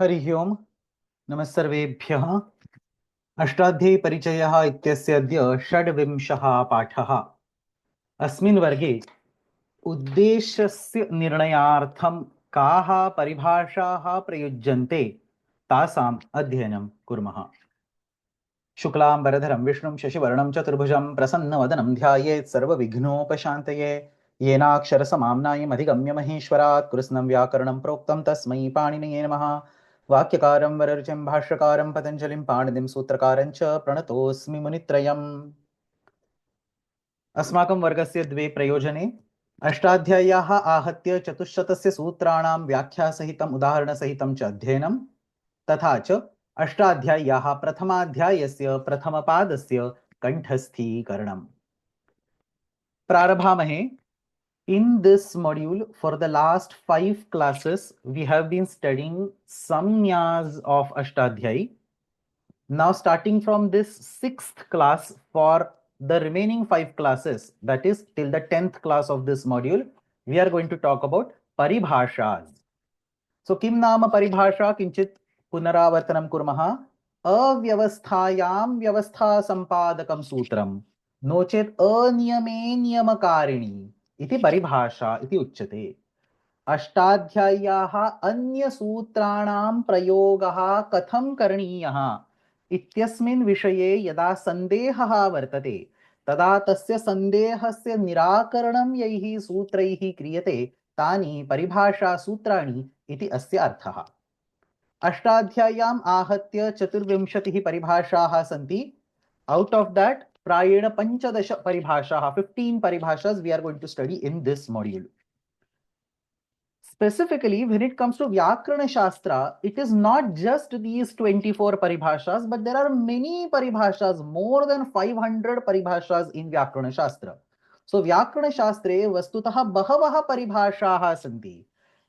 हरिः ओम् नमः सर्वेभ्यः। अष्टाध्यायी परिचयः इत्यस्य अद्य षड्विंशः पाठः। अस्मिन् वर्गे उद्देश्यस्य निर्णयार्थं काः परिभाषाः प्रयुज्यन्ते तासाम् अध्ययनं कुर्मः। शुक्लाम्बरधरं विष्णुं शशिवर्णं चतुर्भुजं प्रसन्नवदनं ध्यायेत् सर्वविघ्नोपशान्तये। येनाक्षरसमाम्नायमधिगम्य महेश्वरात् कृत्स्नं व्याकरणं प्रोक्तं तस्मै पाणिनये नमः। वाक्यकारं वररुचिं भाष्यकारं पतञ्जलिं पाणिनिं सूत्रकारं च प्रणतोऽस्मि मुनित्रयम्। अस्माकं वर्गस्य द्वे प्रयोजने अष्टाध्याय्याः आहत्य चतुश्शतस्य सूत्राणां व्याख्यासहितम् उदाहरणसहितं च अध्ययनं, तथा च अष्टाध्याय्याः प्रथमाध्यायस्य प्रथमपादस्य कण्ठस्थीकरणम्। प्रारभामहे। In this module, for the last 5 classes, we have been studying samnyas of Ashtadhyayi. Now, starting from this 6th class, for the remaining 5 classes, that is till the 10th class of this module, we are going to talk about Paribhashas. So, kim nama Paribhasha kinchit punaravartanam kurmaha. अव्यवस्थायां व्यवस्था संपादकं सूत्रं no चेत् अनियमे नियमकारिणी इति परिभाषा इति उच्यते। अष्टाध्याय्याः अन्यसूत्राणां प्रयोगः कथं करणीयः इत्यस्मिन् विषये यदा सन्देहः वर्तते तदा तस्य सन्देहस्य निराकरणं यैः सूत्रैः क्रियते तानि परिभाषासूत्राणि इति अस्य अर्थः। अष्टाध्याय्याम् आहत्य 24 परिभाषाः सन्ति। Out of that, प्रायेण 15 परिभाषाः, 15 paribhashas we are going to study in this module. Specifically, when it comes to Vyakarana Shastra, it is not just these 24 paribhashas, but there are many paribhashas, more than 500 paribhashas in Vyakarana Shastra. So, Vyakarana Shastre vastutah bahavaha paribhashaः सन्ति।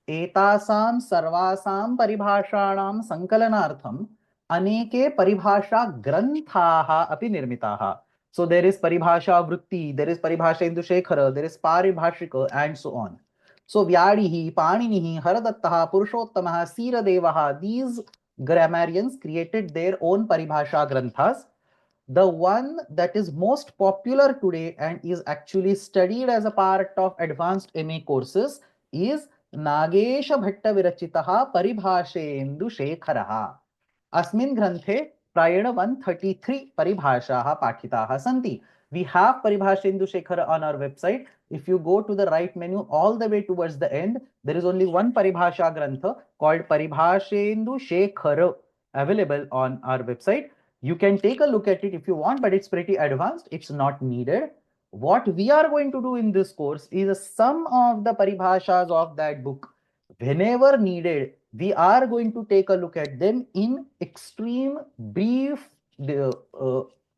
एतासां सर्वासां परिभाषाणां संकलनार्थं अनेके परिभाषा ग्रंथाः अपि निर्मिताः। So there is paribhasha vritti, there is paribhasha indushekara, there is paribhashika, and so on. So Vyadihi, Paninihi, Haradattaha, Purushottamah, Siradevaha, these grammarians created their own paribhasha granthas. The one that is most popular today and is actually studied as a part of advanced MA courses is Nagesha Bhatta Virachitaha Paribhashendu Shekharaha. Asmin Granthe Prayana 133 Paribhashaha Pathitaha Santi. We have Paribhashendu Shekhara on our website. If you go to the right menu all the way towards the end, there is only one Paribhasha Grantha called Paribhashendu Shekhara available on our website. You can take a look at it if you want, but it's pretty advanced. It's not needed. What we are going to do in this course is some of the paribhashas of that book. Whenever needed, we are going to take a look at them in extreme brief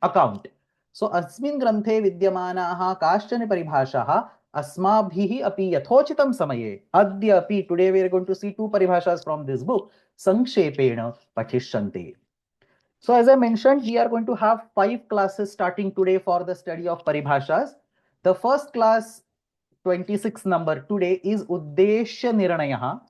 account. So, अस्मिन् ग्रन्थे विद्यमानाः काश्चन परिभाषाः अस्माभिः अपि यथोचितं समये अद्य अपि today we are going to see 2 paribhashas from this book संक्षेपेण पठिष्यन्ते. So as I mentioned, we are going to have 5 classes starting today for the study of paribhashas. The first class, 26 number today, is Uddeshya Nirnayaha.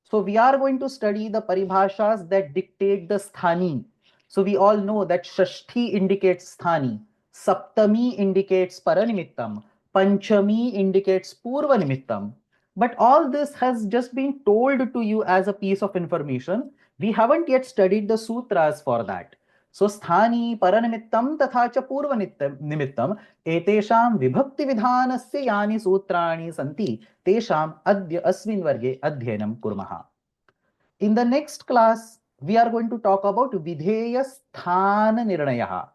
So we are going to study the paribhashas that dictate the sthani. So we all know that Shashti indicates sthani, Saptami indicates paranimittam, Panchami indicates purvanimittam. But all this has just been told to you as a piece of information. We haven't yet studied the sutras for that. So स्थानी परनिमित्तं तथा च पूर्वनिमित्तं एतेषां विभक्ति विधानस्य यानि सूत्राणि सन्ति तेषाम् अद्य अस्मिन् वर्गे अध्ययनं कुर्मः. In the next class, we are going to talk about vidheya sthana nirnayah.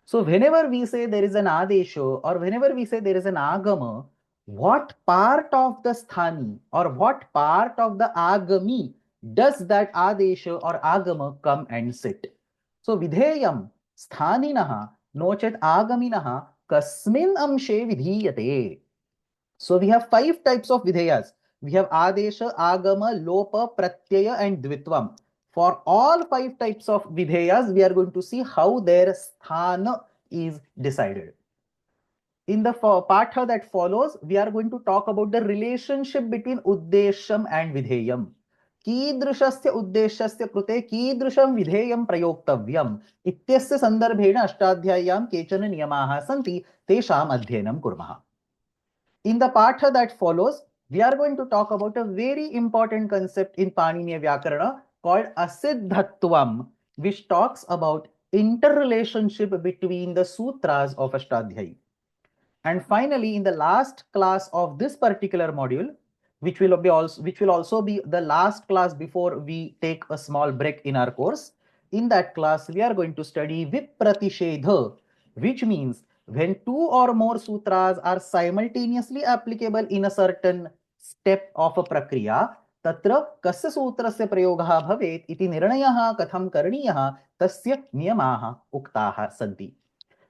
So whenever we say there is an adesha or whenever we say there is an agama, what part of the sthani or what part of the agami does that adesha or agama come and sit? So vidheyam sthaninah nochet agaminah kasmin amshe vidhiyate. So we have 5 types of vidheyas. We have adesha, agama, lopa, pratyaya, and dvitvam. For all 5 types of vidheyas, we are going to see how their sthana is decided. In the patha that follows, we are going to talk about the relationship between uddesham and vidheyam. कीदृशस्य उद्देश्यस्य कृते कीदृशं विधेयं प्रयोक्तव्यम् इत्यस्य सन्दर्भेण अष्टाध्याय्यां केचन नियमाः सन्ति, तेषाम् अध्ययनं कुर्मः. In the patha that follows, we are going to talk about a very important concept in Paniniya Vyakarana called asiddhatvam, which talks about interrelationship between the sutras of Ashtadhyayi. And finally, in the last class of this particular module, which will also be the last class before we take a small break in our course, in that class we are going to study Vipratishedha, which means when two or more sutras are simultaneously applicable in a certain step of a prakriya, तत्र कस्य सूत्रस्य प्रयोगः भवेत् इति निर्णयः कथं करणीयः तस्य नियमाः उक्ताः सन्ति.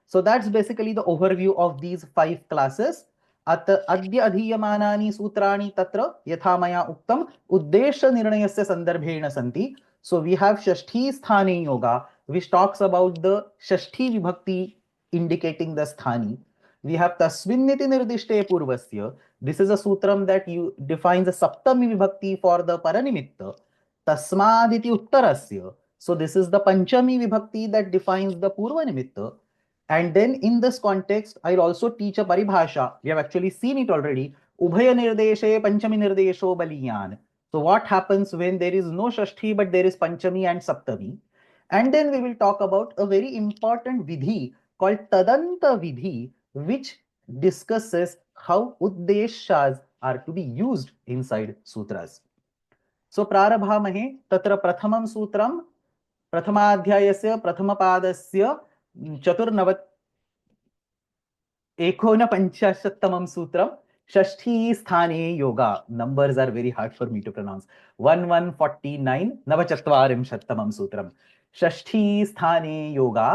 So that's basically the overview of these 5 classes. अद्य अधीयमानानि सूत्राणि तत्र यथा मया उक्तम् उद्देश्य निर्णयस्य सन्दर्भेण सन्ति. So we have Shashti Sthane Yoga, which talks about the Shashti vibhakti indicating the sthani. We have Tasmin iti nirdishte purvasya. This is a sutram that defines the saptami vibhakti for the paranimitta. Tasmad iti uttarasya. So this is the panchami vibhakti that defines the purva nimitta. And then in this context, I'll also teach a paribhasha. We have actually seen it already. Ubhaya nirdeshe panchami nirdesho baliyan. So what happens when there is no Shashti but there is Panchami and Saptami? And then we will talk about a very important vidhi called Tadanta vidhi, which discusses how uddeshas are to be used inside sutras. So prarabhamahe tatra prathamam sutram प्रथमाध्यायस्य प्रथमपादस्य चतुर्नवत् एकोनपञ्चाशत्तमं सूत्रं षष्ठी स्थाने yoga. Numbers are very hard for me to pronounce. 1149 नवचत्वारिंशत्तमं सूत्रं षष्ठी स्थाने योगा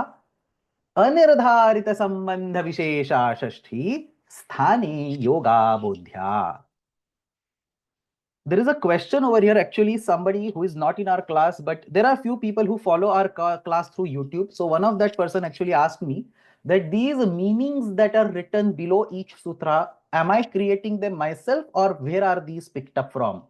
अनिर्धारित संबंध विशेषा षष्ठी स्थाने yoga बोध्या. There is a question over here, actually somebody who is not in our class, but there are few people who follow our class through YouTube. So one of that person actually asked me that these meanings that are written below each sutra, am I creating them myself or where are these picked up from?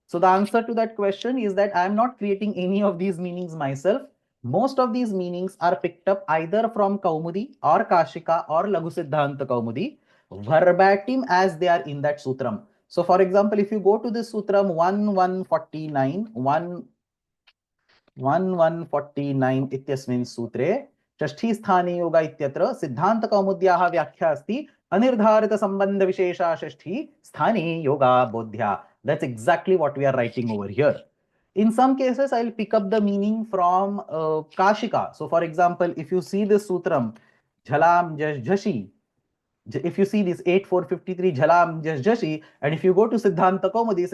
So the answer to that question is that I am not creating any of these meanings myself. Most of these meanings are picked up either from Kaumudi or Kashika or Laghu Siddhanta Kaumudi, verbatim as they are in that sutram. So for example, if you go to this sutram 1149 इत्यस्मिन् सूत्रे षष्ठी स्थाने योगा इत्यत्र सिद्धांत कौमुद्याः व्याख्या अस्ति अनिर्धारित संबंध विशेषा षष्ठी स्थाने yoga बोध्या. That's exactly what we are writing over here. In some cases, I'll pick up the meaning from Kashika. So for example, if you see this sutram, Jhalam Jashi, if you see this 8453 Jhalam Jashi, and if you go to Siddhanta Kaumudi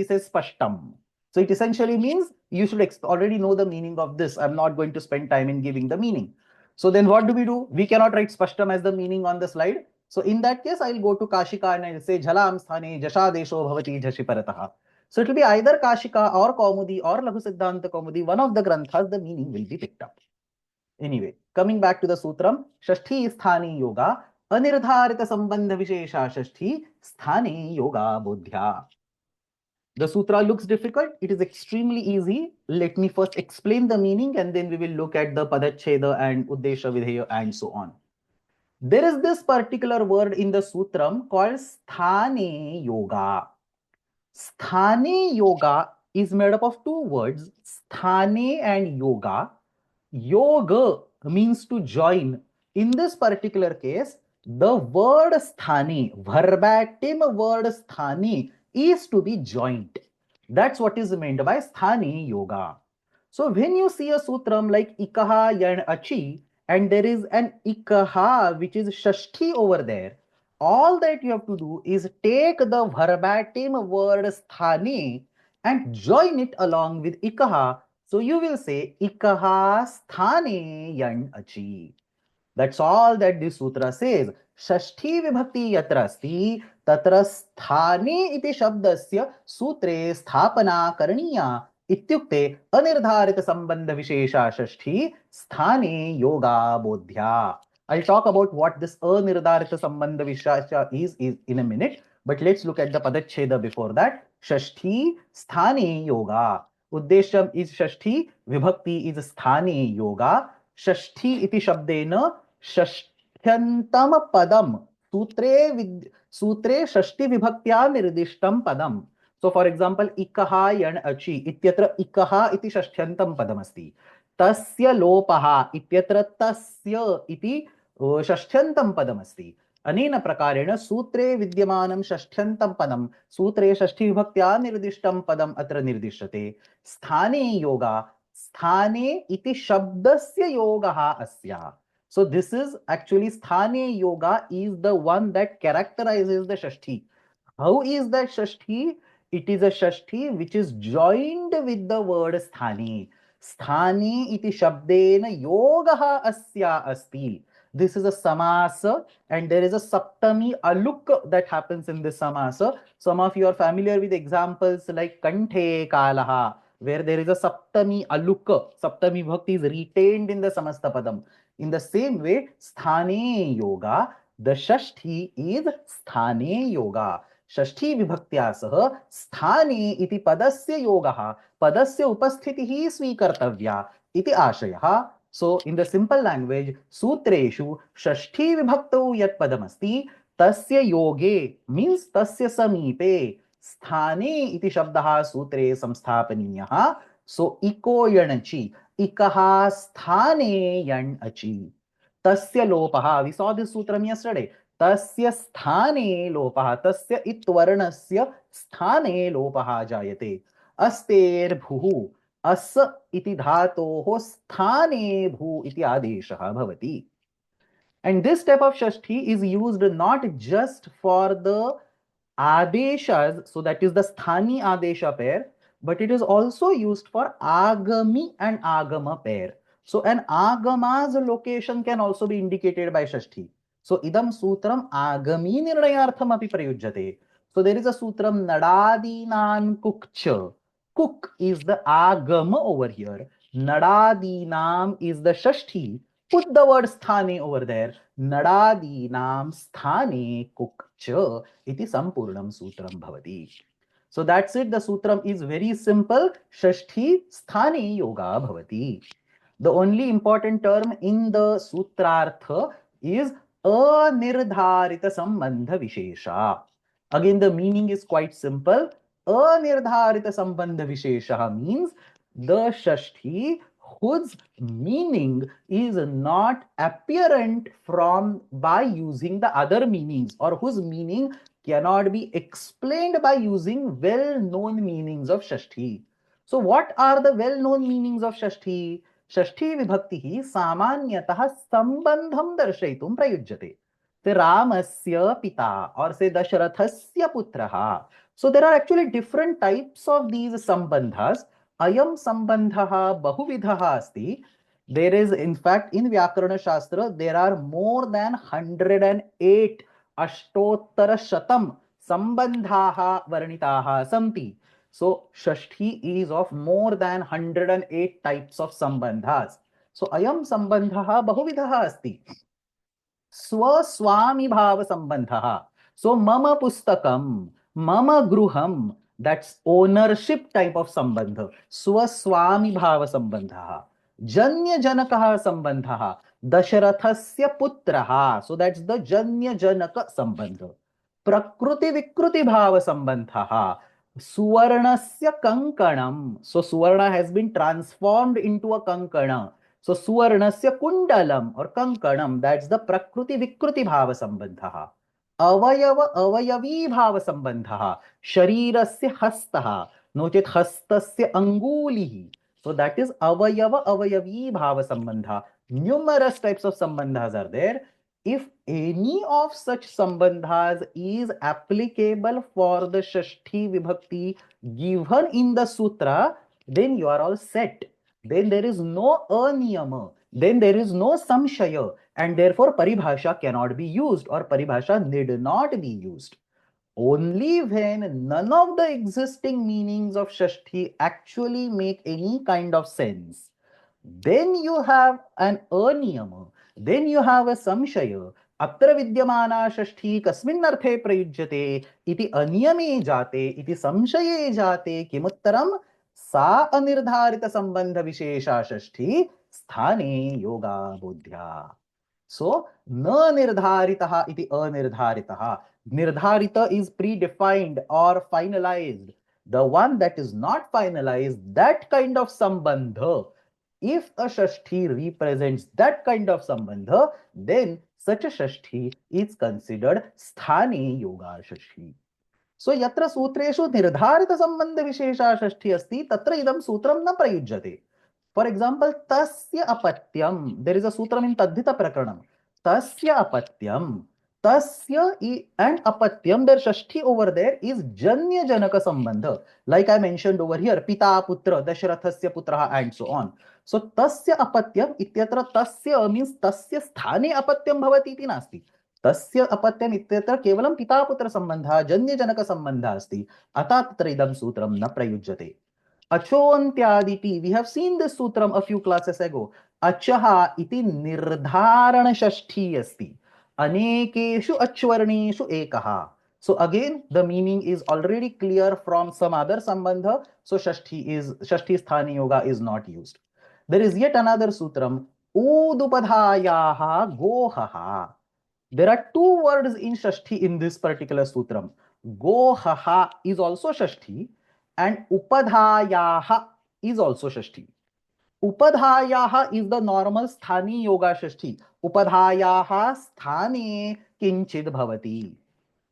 says Spashtam. So it essentially means you should already know the meaning of this. I'm not going to spend time in giving the meaning. So then what do? We cannot write Spashtam as the meaning on the slide. So in that case, I'll go to Kashika and I'll say Jhalam Sthane Jashadesho Bhavati Jashi Parataha. So it will be either Kashika or Kaumudi or Laghu Siddhanta Kaumudi, one of the granthas, the meaning will be picked up. Anyway, coming back to the sutram, Shashti Sthani Yoga, Anirdharita Sambandha Vishesha Shashti Sthani Yoga Bodhya. The sutra looks difficult. It is extremely easy. Let me first explain the meaning and then we will look at the Padacheda and Uddesha Videya and so on. There is this particular word in the sutram called Sthane Yoga. Sthane Yoga is made up of two words, Sthane and Yoga. Yoga means to join. In this particular case, the word Sthane, verbatim word Sthane, is to be joined. That's what is meant by Sthane Yoga. So when you see a sutram like Ikaha Yan Achi, and there is an Ikaha which is Shashti over there, all that you have to do is take the verbatim word Sthane and join it along with Ikaha. So you will say Ikaha Sthane Yan Achi. That's all that this sutra says. Shashti vibhakti yatra asti tatra sthane iti shabdasya sutre sthapana karaniya ityukte anirdharita sambandha vishesha shashti sthane yoga bodhya. I'll talk about what this anirdharita sambandha vishesha is in a minute. But let's look at the padacheda before that. Shashti sthane yoga. Uddesham is Shashti, vibhakti is sthane yoga. Shashti iti shabdena shashtyantam padam. Sutre shashti vibhaktya nirdishtam padam. So for example, ikaha yan achi ityatra ikaha iti shashtyantam padam asti. Tasya lopaha ityatra tasya iti षष्ठ्यन्तं पदमस्ति अनेन प्रकारेण सूत्रे विद्यमानं षष्ठ्यन्तं पदं सूत्रे षष्ठीविभक्त्या निर्दिष्टं पदम् अत्र निर्दिश्यते स्थाने योगा स्थाने इति शब्दस्य योगः अस्या so this is actually sthane yoga is the one that characterizes the shashti. How is that shashti? It is a shashti which is joined with the word sthane. Sthane iti shabdena yogaha asya asti. This is a samasa and there is a saptami aluk that happens in this samasa. Some of you are familiar with examples like kanthe kalaha, where there is a saptami aluk. Saptami bhakti is retained in the samasta padam. In the same way, sthane yoga, the shashti is sthane yoga. षष्ठी विभक्त्या सह स्थाने इति पदस्य योगः पदस्य उपस्थितिः स्वीकर्तव्या इति आशयः. So in the simple language, सूत्रेषु षष्ठी विभक्तौ यत् पदमस्ति तस्य योगे means तस्य समीपे स्थाने इति शब्दः सूत्रे संस्थापनीयः. So इको यणचि इकः स्थाने यण् अचि तस्य लोपः. We saw this sutram yesterday. तस्य स्थाने लोपः तस्य इत्वर्णस्य स्थाने लोपः जायते. अस्तेर्भुः अस् इति धातोः स्थाने भू इति आदेशः भवति. And this type of shashti is used not just for the adeshas, so that is the sthani adesha pair, but it is also used for agami and agama pair. So an agama's location can also be indicated by shashti. So idam sutram agami nirnayartham api prayujyate. So there is a sutram nadadinan kukcha. Cook is the agama over here. Nadadinam is the shashti. Put the word sthane over there. Nadadinam sthane kukcha iti sampurnam sutram bhavati. So that's it. The sutram is very simple. Shashti sthane yoga bhavati. The only important term in the sutrartha is anirdharita sambandha vishesha. Again, the meaning is quite simple. Anirdharita sambandha vishesha means the shashti whose meaning is not apparent from by using the other meanings, or whose meaning cannot be explained by using well-known meanings of shashti. So what are the well-known meanings of shashti? षष्ठी विभक्ति सामान्यतः संबंधम दर्शयितुं प्रयुज्यते. से रामस्य पिता और से दशरथस्य पुत्रः. So there are actually different types of these sambandhas. Ayam sambandhah bahuvidhah asti. There is, in fact, in Vyakarana Shastra, there are more than 108 Ashtottara Shatam sambandhaha varnitaha santi. So Shashti is of more than 108 types of sambandhas. So ayam sambandhaha bahuvidhaha asti. Swaswami bhava sambandhaha. So mama pustakam, mama gruham, that's ownership type of sambandha. Swaswami bhava sambandhaha. Janya janakaha sambandhaha. Dasharathasya putraha. So that's the Janya janaka sambandha. Prakruti vikruti bhava sambandhaha. Suvarnasya kankanam. So Suvarna has been transformed into a kankana. So Suvarnasya kundalam or kankanam, that's the Prakruti Vikruti bhava sambandhaha. Avayava avayavi bhava sambandhaha. Sharirasya hastaha. Nochit hastasya angulihi. So that is avayava avayavi bhava sambandha. Numerous types of sambandhas are there. If any of such sambandhas is applicable for the Shashti Vibhakti given in the sutra, then you are all set. Then there is no aniyama, then there is no samshaya, and therefore paribhasha cannot be used, or paribhasha need not be used. Only when none of the existing meanings of Shashti actually make any kind of sense, then you have an aniyama, then you have a samshaya, अत्र विद्यमाना षष्ठी कस्मिन् अर्थे प्रयुज्यते इति अनियमे जाते इति संशये जाते किमुत्तरं सा अनिर्धारित संबंध विशेषा षष्ठी स्थाने योगा बोध्या. So न निर्धारितः इति अनिर्धारितः. Nirdharita is predefined or finalized. The one that is not finalized, that kind of sambandha. If a shashti represents that kind of sambandha, then such a shashti is considered sthane yoga shashti. So yatra sutreshu nirdharita sambandha vishesha shashti asti, tatra idam sutram na prayujyate. For example, tasya apatyam. There is a sutram in Tadhita Prakaranam. Tasya apatyam. Tasya and apatyam, their shashti over there is janya janaka sambandha. Like I mentioned over here, pita putra, dashrathasya putraha, and so on. So tasya apatyam ityatra tasya means tasya sthane apatyam bhavati iti nasti. तस्य अपत्यम इत्यत्र केवलं पिता पुत्र संबंधः जन्य जनक संबंधः अस्ति. अतः तत्र इदं सूत्रं न प्रयुज्यते. Achontyaditi. We have seen this sutram a few classes ago. Achaha iti nirdharana shashti asti. Anekeshu achvarneshu ekaha. So again, the meaning is already clear from some other sambandha. So shashti sthani yoga is not used. There is yet another sutram. Udupadhayaha gohaha. There are two words in shashti in this particular sutram. Gohaha is also shashti and upadhayaha is also shashti. Upadhayaha is the normal sthani yoga shashti. Upadhayaha sthane kinchid bhavati.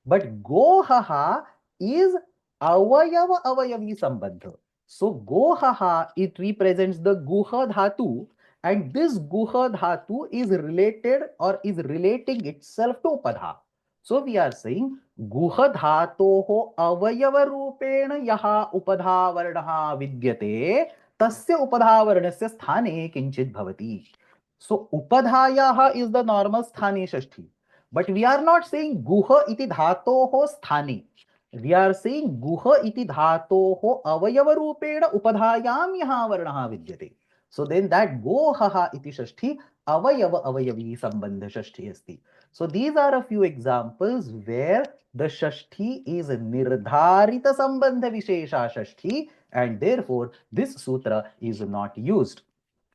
But gohaha is avayava avayavi sambandha. So gohaha, it represents the guha dhatu, and this guha dhatu is related or is relating itself to upadha. So we are saying गुह धातोः अवयवरूपेण यः उपधावर्णः विद्यते तस्य उपधावर्णस्य स्थाने किंचित भवति. So upadhayaha is the normal sthane shashti, but we are not saying guha iti dhatoho sthane. We are saying guha iti dhatoho avayavarupeణ upadhayam yaha varnaha vidyate. So then that gohaha iti shashti avayava avayavi sambandha shashti asti. So these are a few examples where the shashti is nirdharita sambandha vishesha shashti, and therefore this sutra is not used.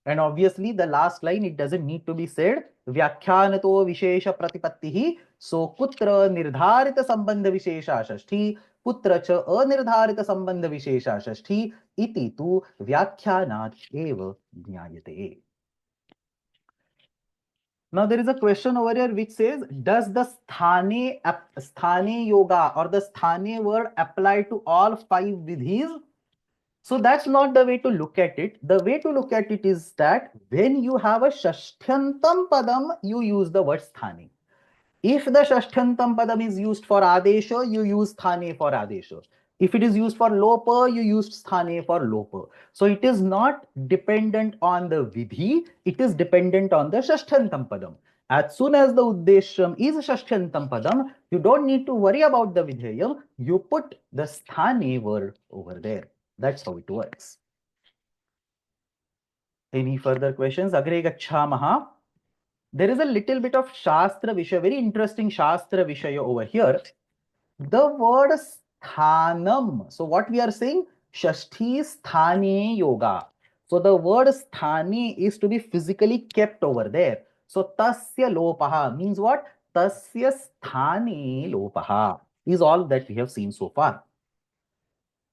And obviously the last line, it doesn't need to be said. Vyakhyaanato vishesha pratipattihi. So kutra nirdharita sambandha vishesha shashti, kutra cha anirdharita sambandha vishesha shashti iti tu vyakhyanat eva jnayate. Now there is a question over here which says, does the sthane yoga or the sthane word apply to all 5 vidhis? So that's not the way to look at it. The way to look at it is that when you have a shashtyantam padam, you use the word sthane. If the shashtyantam padam is used for adesha, you use sthane for adesha. If it is used for lopa, you use sthane for lopa. So it is not dependent on the vidhi, it is dependent on the shashtyantam padam. As soon as the uddesham is shashtyantam padam, you don't need to worry about the vidheyam. You put the sthane word over there. That's how it works. Any further questions? Agre gachhamaha. There is a little bit of Shastra Vishaya, very interesting Shastra Vishaya over here. The word sthanam. So what we are saying? Shashti sthane yoga. So the word sthane is to be physically kept over there. So tasya lopaha means what? Tasya sthane lopaha is all that we have seen so far.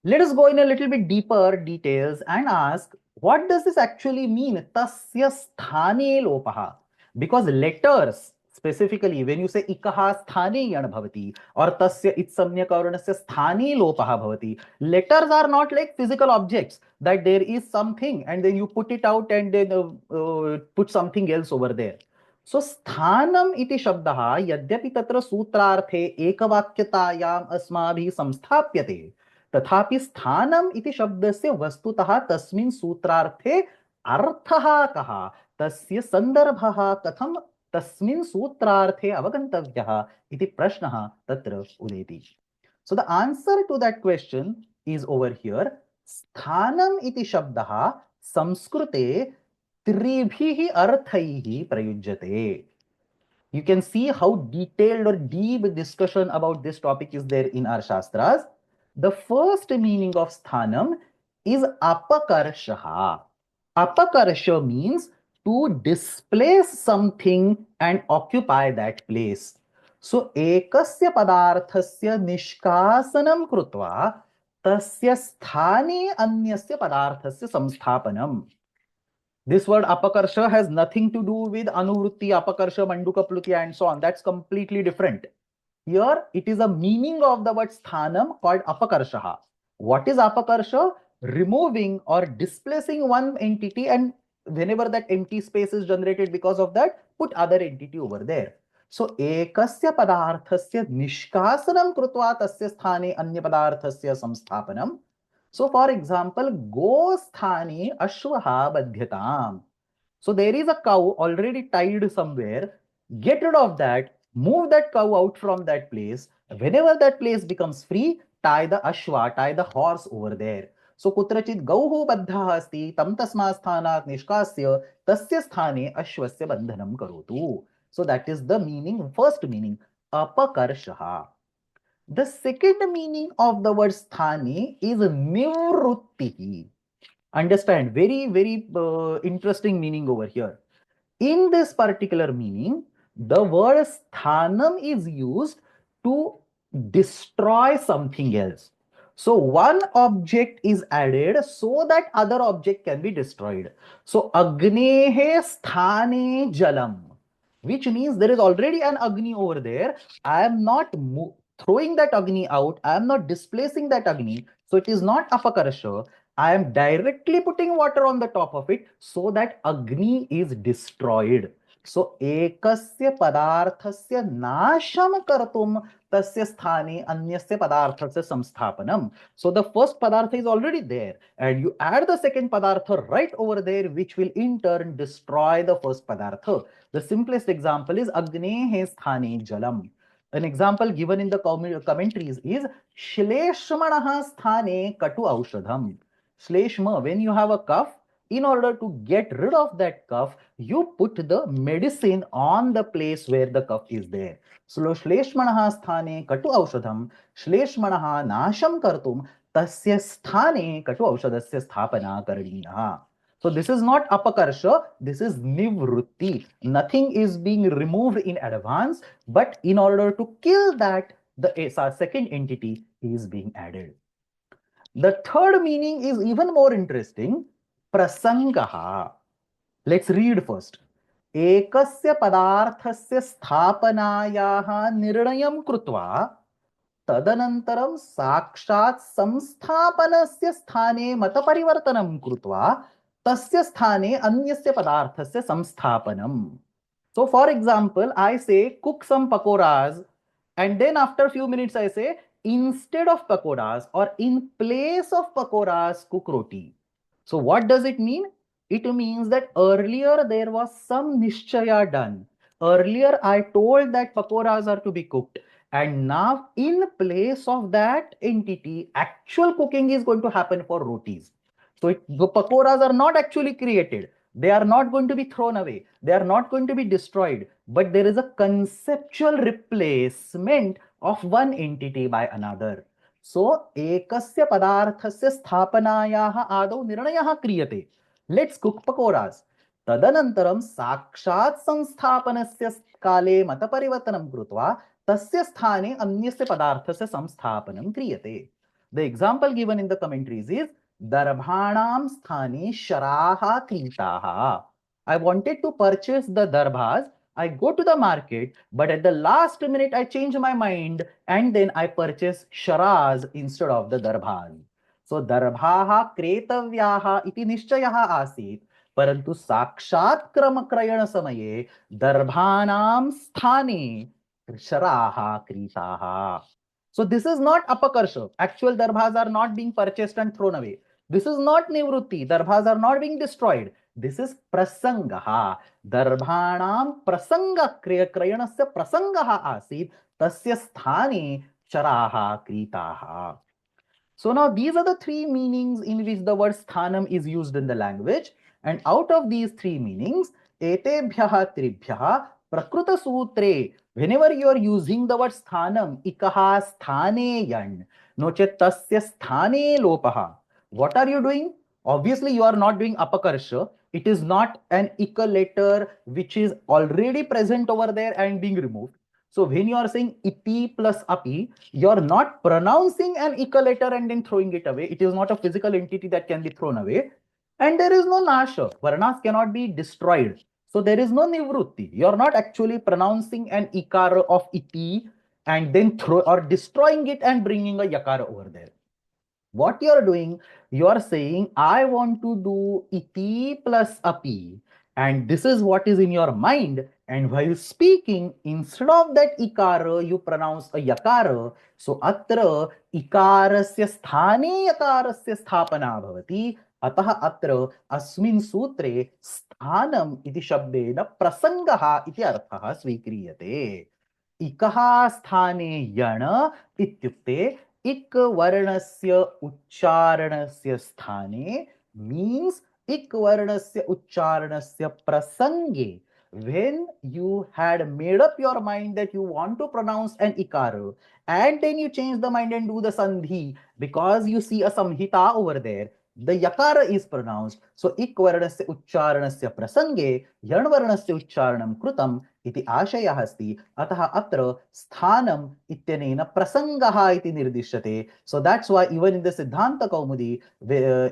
Let us go in a little bit deeper details and ask, what does this actually mean? Tasya sthane lopaha. Because letters, specifically when you say ikaha sthane yan bhavati or tasya itsamya karanasya sthane lopaha bhavati, letters are not like physical objects that there is something and then you put it out and then put something else over there. So sthanam iti shabdaha yadyapi tatra sutrarthe ekavakyatayam asmabhi samsthapyate. तथापि स्थानम इति शब्दस्य वस्तुतः तस्मिन् सूत्रार्थे अर्थः कः, तस्य संदर्भः कथं तस्मिन् सूत्रार्थे अवगन्तव्यः इति प्रश्नः तत्र उदेति. So the answer to that question is over here. स्थानम इति शब्दः संस्कृते त्रिभिः अर्थैः प्रयुज्यते. You can see how detailed or deep discussion about this topic is there in our Shastras. The first meaning of sthanam is apakarshaha. Apakarsha means to displace something and occupy that place. So, ekasya padarthasya nishkasanam krutva tasya sthane anyasya padarthasya samsthapanam. This word apakarsha has nothing to do with anuvrutti, apakarsha, manduka, plutya, and so on. That's completely different. Here, it is a meaning of the word sthanam called apakarshaha. What is apakarsha? Removing or displacing one entity, and whenever that empty space is generated because of that, put other entity over there. So, ekasya padarthasya nishkasanam krutva tasya sthane anya padarthasya samsthapanam. So, for example, go sthane ashvaha badhyatam. So, there is a cow already tied somewhere. Get rid of that, move that cow out from that place. Whenever that place becomes free, tie the ashwa, tie the horse over there. So, kutrachit gauhu baddha asti tam tasma sthanat nishkasya tasya sthane ashwasya bandhanam karotu. So, that is the meaning, first meaning, apakarshaha. The second meaning of the word sthani is nivrutti. Understand, very interesting meaning over here. In this particular meaning, the word sthanam is used to destroy something else. So one object is added so that other object can be destroyed. So agnehe sthane jalam, which means there is already an agni over there. I am not throwing that agni out. I am not displacing that agni. So it is not apakarsha. I am directly putting water on the top of it so that agni is destroyed. So ekasya padarthasya nasham kartum tasya sthane anyasya padarthasya samsthapanam. So the first padartha is already there and you add the second padartha right over there, which will in turn destroy the first padartha. The simplest example is agnehe sthane jalam. An example given in the commentaries is shleshmanaha sthane katu aushadham. Shleshma, when you have a cough, in order to get rid of that cough, you put the medicine on the place where the cough is there. So, shleshmanaha sthane katu aushadham, shleshmanaha nasham kartum, tasya sthane katu aushadasya sthapana karaniyaha. So, this is not apakarsha, this is nivrutti. Nothing is being removed in advance, but in order to kill that, the second entity is being added. The third meaning is even more interesting. Prasangaha. Let's read first. Ekasya padarthasya sthapanayaha nirnayam krutva तदनन्तरं साक्षात् संस्थापनस्य स्थाने मतपरिवर्तनं कृत्वा तस्य स्थाने अन्यस्य पदार्थस्य संस्थापनम. So for example, I say cook some pakoras and then after a few minutes I say instead of pakoras or in place of pakoras cook roti. So what does it mean? It means that earlier there was some nishchaya done. Earlier I told that pakoras are to be cooked, and now in place of that entity actual cooking is going to happen for rotis. So the pakoras are not actually created, they are not going to be thrown away, they are not going to be destroyed, but there is a conceptual replacement of one entity by another. So ekasya padarthasya sthapanayaha adau nirnayaha kriyate. Let's cook pakoras. Tadanantaram sakshat samsthapanasya kale mataparivartanam krutva tasya sthane anyasya padarthasya samsthapanam kriyate. The example given in the commentaries is Darbhanam sthane sharaha kritaha. I wanted to purchase the darbhas. I go to the market, but at the last minute I change my mind and then I purchase sharas instead of the darbhas. So darbhaha kretavyaha iti nishchayaha asit. परंतु साक्षात क्रम क्रयण समये दर्भानाम स्थाने शराहा क्रीताहा. So this is not apakarsha. Actual darbhas are not being purchased and thrown away. This is not nivrutti. Darbhas are not being destroyed. This is prasangaha. Darbhanam prasanga krayanasya prasangaha asit tasya sthane charaha kritaha. So now these are the three meanings in which the word sthanam is used in the language. And out of these three meanings, etebhyaha tribhyaha Prakruta Sutre, whenever you are using the word sthanam, ikaha sthane yan, nochet tasya sthane lopaha. What are you doing? Obviously, you are not doing apakarsha. It is not an ika letter which is already present over there and being removed. So when you are saying iti plus api, you are not pronouncing an ika letter and then throwing it away. It is not a physical entity that can be thrown away. And there is no nasha. Varnas cannot be destroyed. So there is no nivrutti. You are not actually pronouncing an ikara of iti and then throw or destroying it and bringing a yakara over there. What you are doing, you are saying, I want to do iti plus api. And this is what is in your mind. And while speaking, instead of that ikara, you pronounce a yakara. So atra ikarasya sthane yakarasya sthapana bhavati. अतः अत्र अस्मिन् सूत्रे स्थानम् इति शब्देन प्रसङ्गः इति अर्थः स्वीक्रियते. इकः स्थाने यण इत्युक्ते इक वर्णस्य उच्चारणस्य स्थाने मीन्स इक वर्णस्य उच्चारणस्य प्रसंगे. When you had made up your mind that you want to pronounce an ikara and then you change the mind and do the sandhi because you see a samhita over there, the yakara is pronounced. So ik varnasya uच्चारणस्य प्रसंगे यण वर्णस्य उच्चारणं कृतम् इति आशयः अस्ति. अतः अत्र स्थानम् इत्यनेन प्रसंगः इति निर्दिश्यते. So that's why even in the Siddhanta Kaumudi,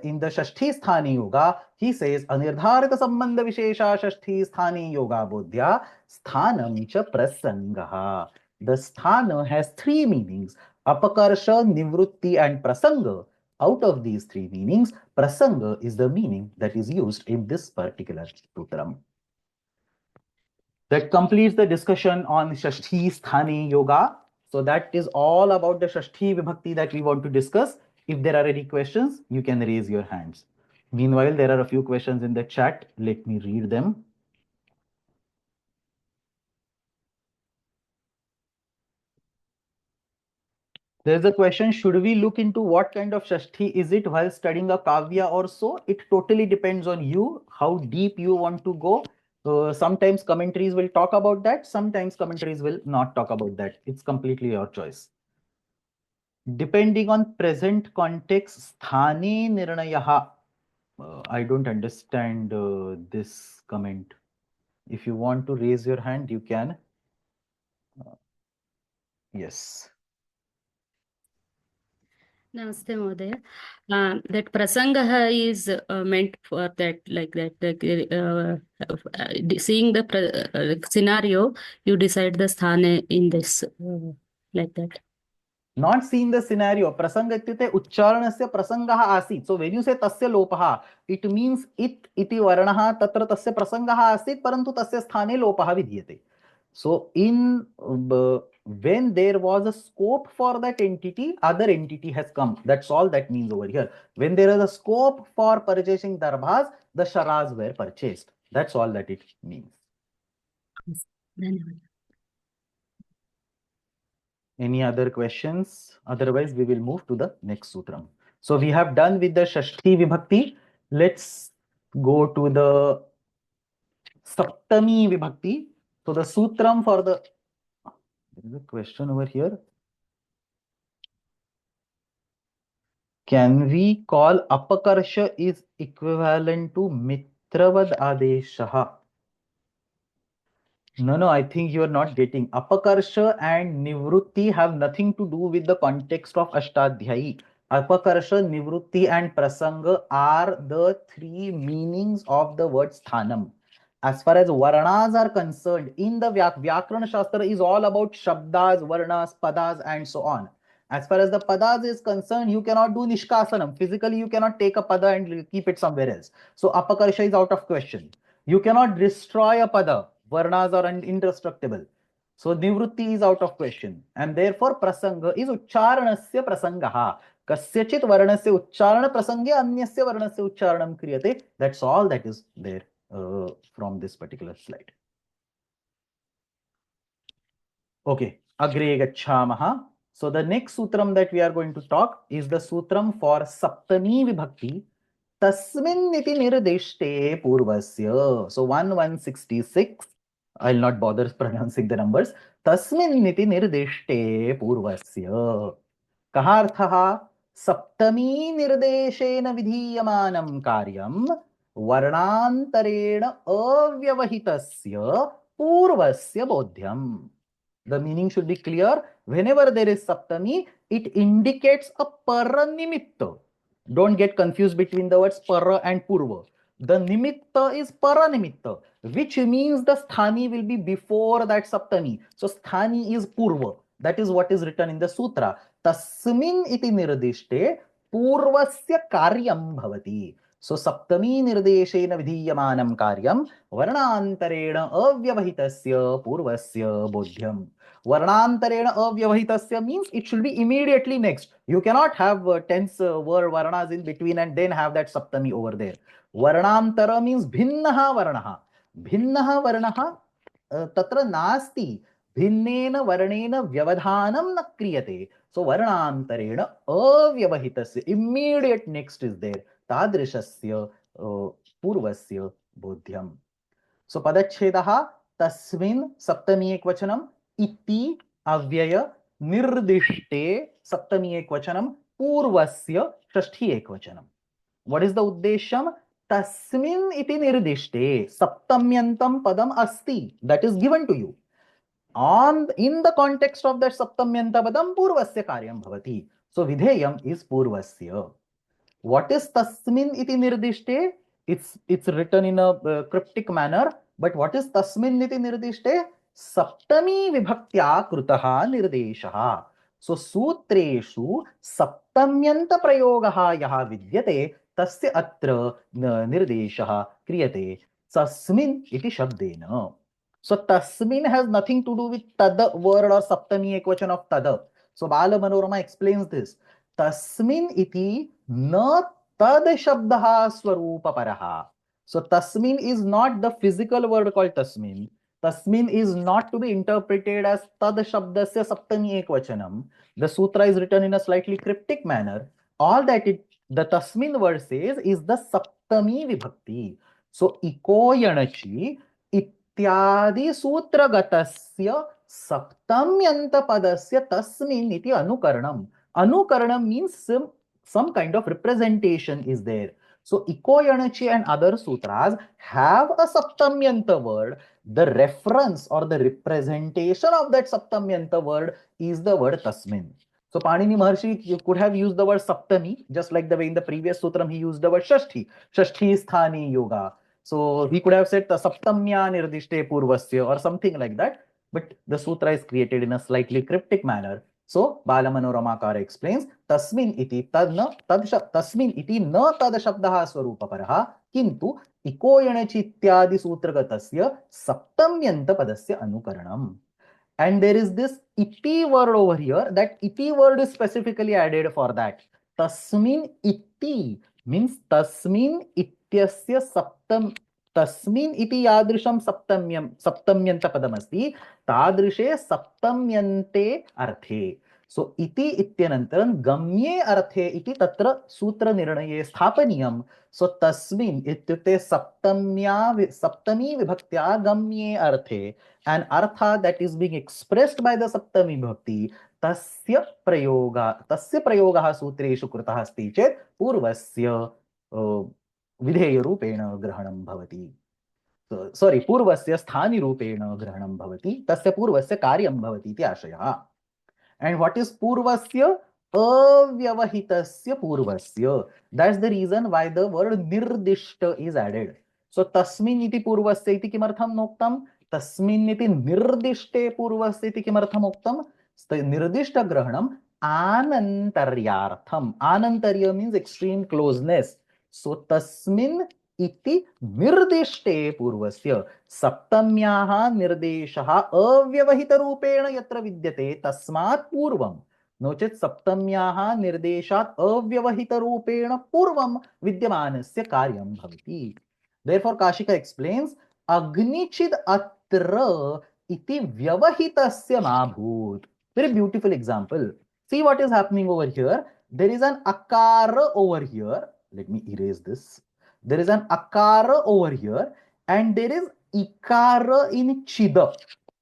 in the Shashti Sthani Yoga, he says anirdharita sambandha vishesha Shashti Sthani Yoga bodhya sthanam cha prasangah. The sthana has three meanings: apakarsha, nivrutti, and prasanga. Out of these three meanings, prasanga is the meaning that is used in this particular sutram. That completes the discussion on Shashti Sthani Yoga. So that is all about the Shashti Vibhakti that we want to discuss. If there are any questions, you can raise your hands. Meanwhile, there are a few questions in the chat. Let me read them. There's a question, should we look into what kind of Shashti is it while studying a Kavya or so? It totally depends on you, how deep you want to go. Sometimes commentaries will talk about that. Sometimes commentaries will not talk about that. It's completely your choice. Depending on present context, sthane nirnayaha. I don't understand this comment. If you want to raise your hand, you can. Yes. Namaste, Mohdaya. That prasangah is meant for that, like that, seeing the scenario, you decide the sthane in this, like that. Not seeing the scenario. Prasanga ityute uchcharanasya prasangaha asit. So when you say tasya lopaha, it means it iti varanaha tatra tasya prasangaha asit parantu tasya sthane lopaha vidhyate. So in when there was a scope for that entity, other entity has come. That's all that means over here. When there is a scope for purchasing darbhas, the sharas were purchased. That's all that it means. Any other questions? Otherwise, we will move to the next sutram. So we have done with the Shashti Vibhakti. Let's go to the Saptami Vibhakti. So the sutram for the, there is a question over here. Can we call apakarsha is equivalent to mitravad adeshaha? No, I think you are not getting. Apakarsha and nivrutti have nothing to do with the context of Ashtadhyayi. Apakarsha, nivrutti, and prasanga are the three meanings of the word sthanam. As far as varnas are concerned, in the Vyakarana Shastra is all about shabdas, varnas, padas, and so on. As far as the padas is concerned, you cannot do nishkasanam. Physically, you cannot take a pada and keep it somewhere else. So apakarsha is out of question. You cannot destroy a pada. Varnas are indestructible. So nivrutti is out of question. And therefore prasanga is uchcharanasya prasangaha. Kasyachit varnasya uchcharana prasange anyasya varnasya uchcharanam kriyate. That's all that is there from this particular slide. Okay, agre gacchamaha. So the next sutram that we are going to talk is the sutram for Saptami Vibhakti. Tasmin iti nirdishte purvasya. So 1166. I'll not bother pronouncing the numbers. तस्मिन्निति निर्दिष्टे पूर्वस्य कः अर्थः? सप्तमी निर्देशेन विधीयमानं कार्यं वर्णान्तरेण अव्यवहितस्य पूर्वस्य बोध्यम्. The meaning should be clear. Whenever there is saptami, it indicates a para nimitta. Don't get confused between the words para and purva. The nimitta is para nimitta, which means the sthani will be before that saptami. So sthani is purva. That is what is written in the sutra. Tasmin iti nirdishte purvasya karyam bhavati. So saptami nirdeshena vidhiyamanam karyam varnantarena avyavahitasya purvasya bodhyam. Varnantarena avyavahitasya means it should be immediately next. You cannot have tense word varnas in between and then have that saptami over there. Varnantara means bhinnaha varnaha. Bhinnaha varnaha tatra nasti. भिन्नेन वर्णेन व्यवधानम न क्रियते. So varnantarena avyavahitasya, immediate next is there. तादृशस्य पूर्वस्य बोध्यम. So padachhedaha tasmin saptami ekvachanam इति अव्यय निर्दिष्टे सप्तमी एकवचनम पूर्वस्य षष्ठी एकवचनम. What is the uddeshyam? Tasmin iti nirdishte saptamyantam padam asti. That is given to you. In the context of that saptamyanta padam purvasya karyam bhavati. So vidheyam is purvasya. What is tasmin iti nirdishte? It's written in a cryptic manner. But what is tasmin iti nirdishte? Saptami vibhaktya krutaha nirdeshaha. So sutreshu saptamyanta prayogaha yaha vidyate tasya atra nirdeshaha kriyate tasmin iti shabdena. So tasmin has nothing to do with tad word or saptami ekvachan of tad. So Bala Manorama explains this. Tasmin iti na tad shabdaha swarupa paraha. So tasmin is not the physical word called tasmin. Tasmin is not to be interpreted as tad shabdasya saptami ekvachanam. The sutra is written in a slightly cryptic manner. All that the tasmin word says is the saptami vibhakti. So ikoyanachi इत्यादि सूत्रगतस्य सप्तम्यंत पदस्य तस्मिन् इति अनुकरणम. Anukaranam means some kind of representation is there. So Ikoyanachi and other sutras have a saptamyanta word. The reference or the representation of that saptamyanta word is the word tasmin. So Panini Maharshi could have used the word saptami, just like the way in the previous sutram he used the word shashti. Shashti is sthani yoga. So he could have said saptamya nirdishte purvasya or something like that. But the sutra is created in a slightly cryptic manner. So Balamanoramakara explains tasmin iti tasmin iti na tad shabdaha swarupa paraha kintu ikoyanachi ityadi sutragatasya saptamyanta padasya anukaranam. And there is this iti word over here. That iti word is specifically added for that. Tasmin iti means tasmin ityasya saptam. तस्मिन् इति यादृशं सप्तम्यन्त पदमस्ति तादृशे सप्तम्यन्ते अर्थे. सो इति इत्यनन्तरं गम्ये अर्थे इति तत्र सूत्रनिर्णये स्थापनीयं. सो तस्मिन् इत्युक्ते सप्तमी विभक्त्या गम्ये अर्थे. An artha that is being expressed by the saptami vibhakti tasya prayogah sutreshu kritah asti chet purvasya विधेय रूपेण ग्रहणं भवति. सॉरी पूर्वस्य स्थानि रूपेण ग्रहणं भवति. तस्य पूर्वस्य कार्यं भवति इति आशयः. And what is पूर्वस्य? अव्यवहितस्य पूर्वस्य. That's the reason why the word निर्दिष्ट is added. So तस्मिन् इति पूर्वस्य इति किमर्थं नोक्तं? तस्मिन् इति निर्दिष्टे पूर्वस्य इति किमर्थम् उक्तं? निर्दिष्ट ग्रहणम् आनन्तर्यार्थम्. आनन्तर्य means extreme closeness. So tasmin iti निर्दिष्टे पूर्वस्य सप्तम्याः निर्देशः अव्यवहित रूपेण यत्र विद्यते तस्मात् पूर्वं. नो चेत् सप्तम्याः निर्देशात् अव्यवहित रूपेण पूर्वं विद्यमानस्य कार्यं भवति. Therefore Kashika explains अग्निचिद् अत्र इति व्यवहितस्य मा भूत्. Very beautiful example. See what is happening over here. There is an akara over here. Let me erase this. There is an akara over here and there is ikara in chida.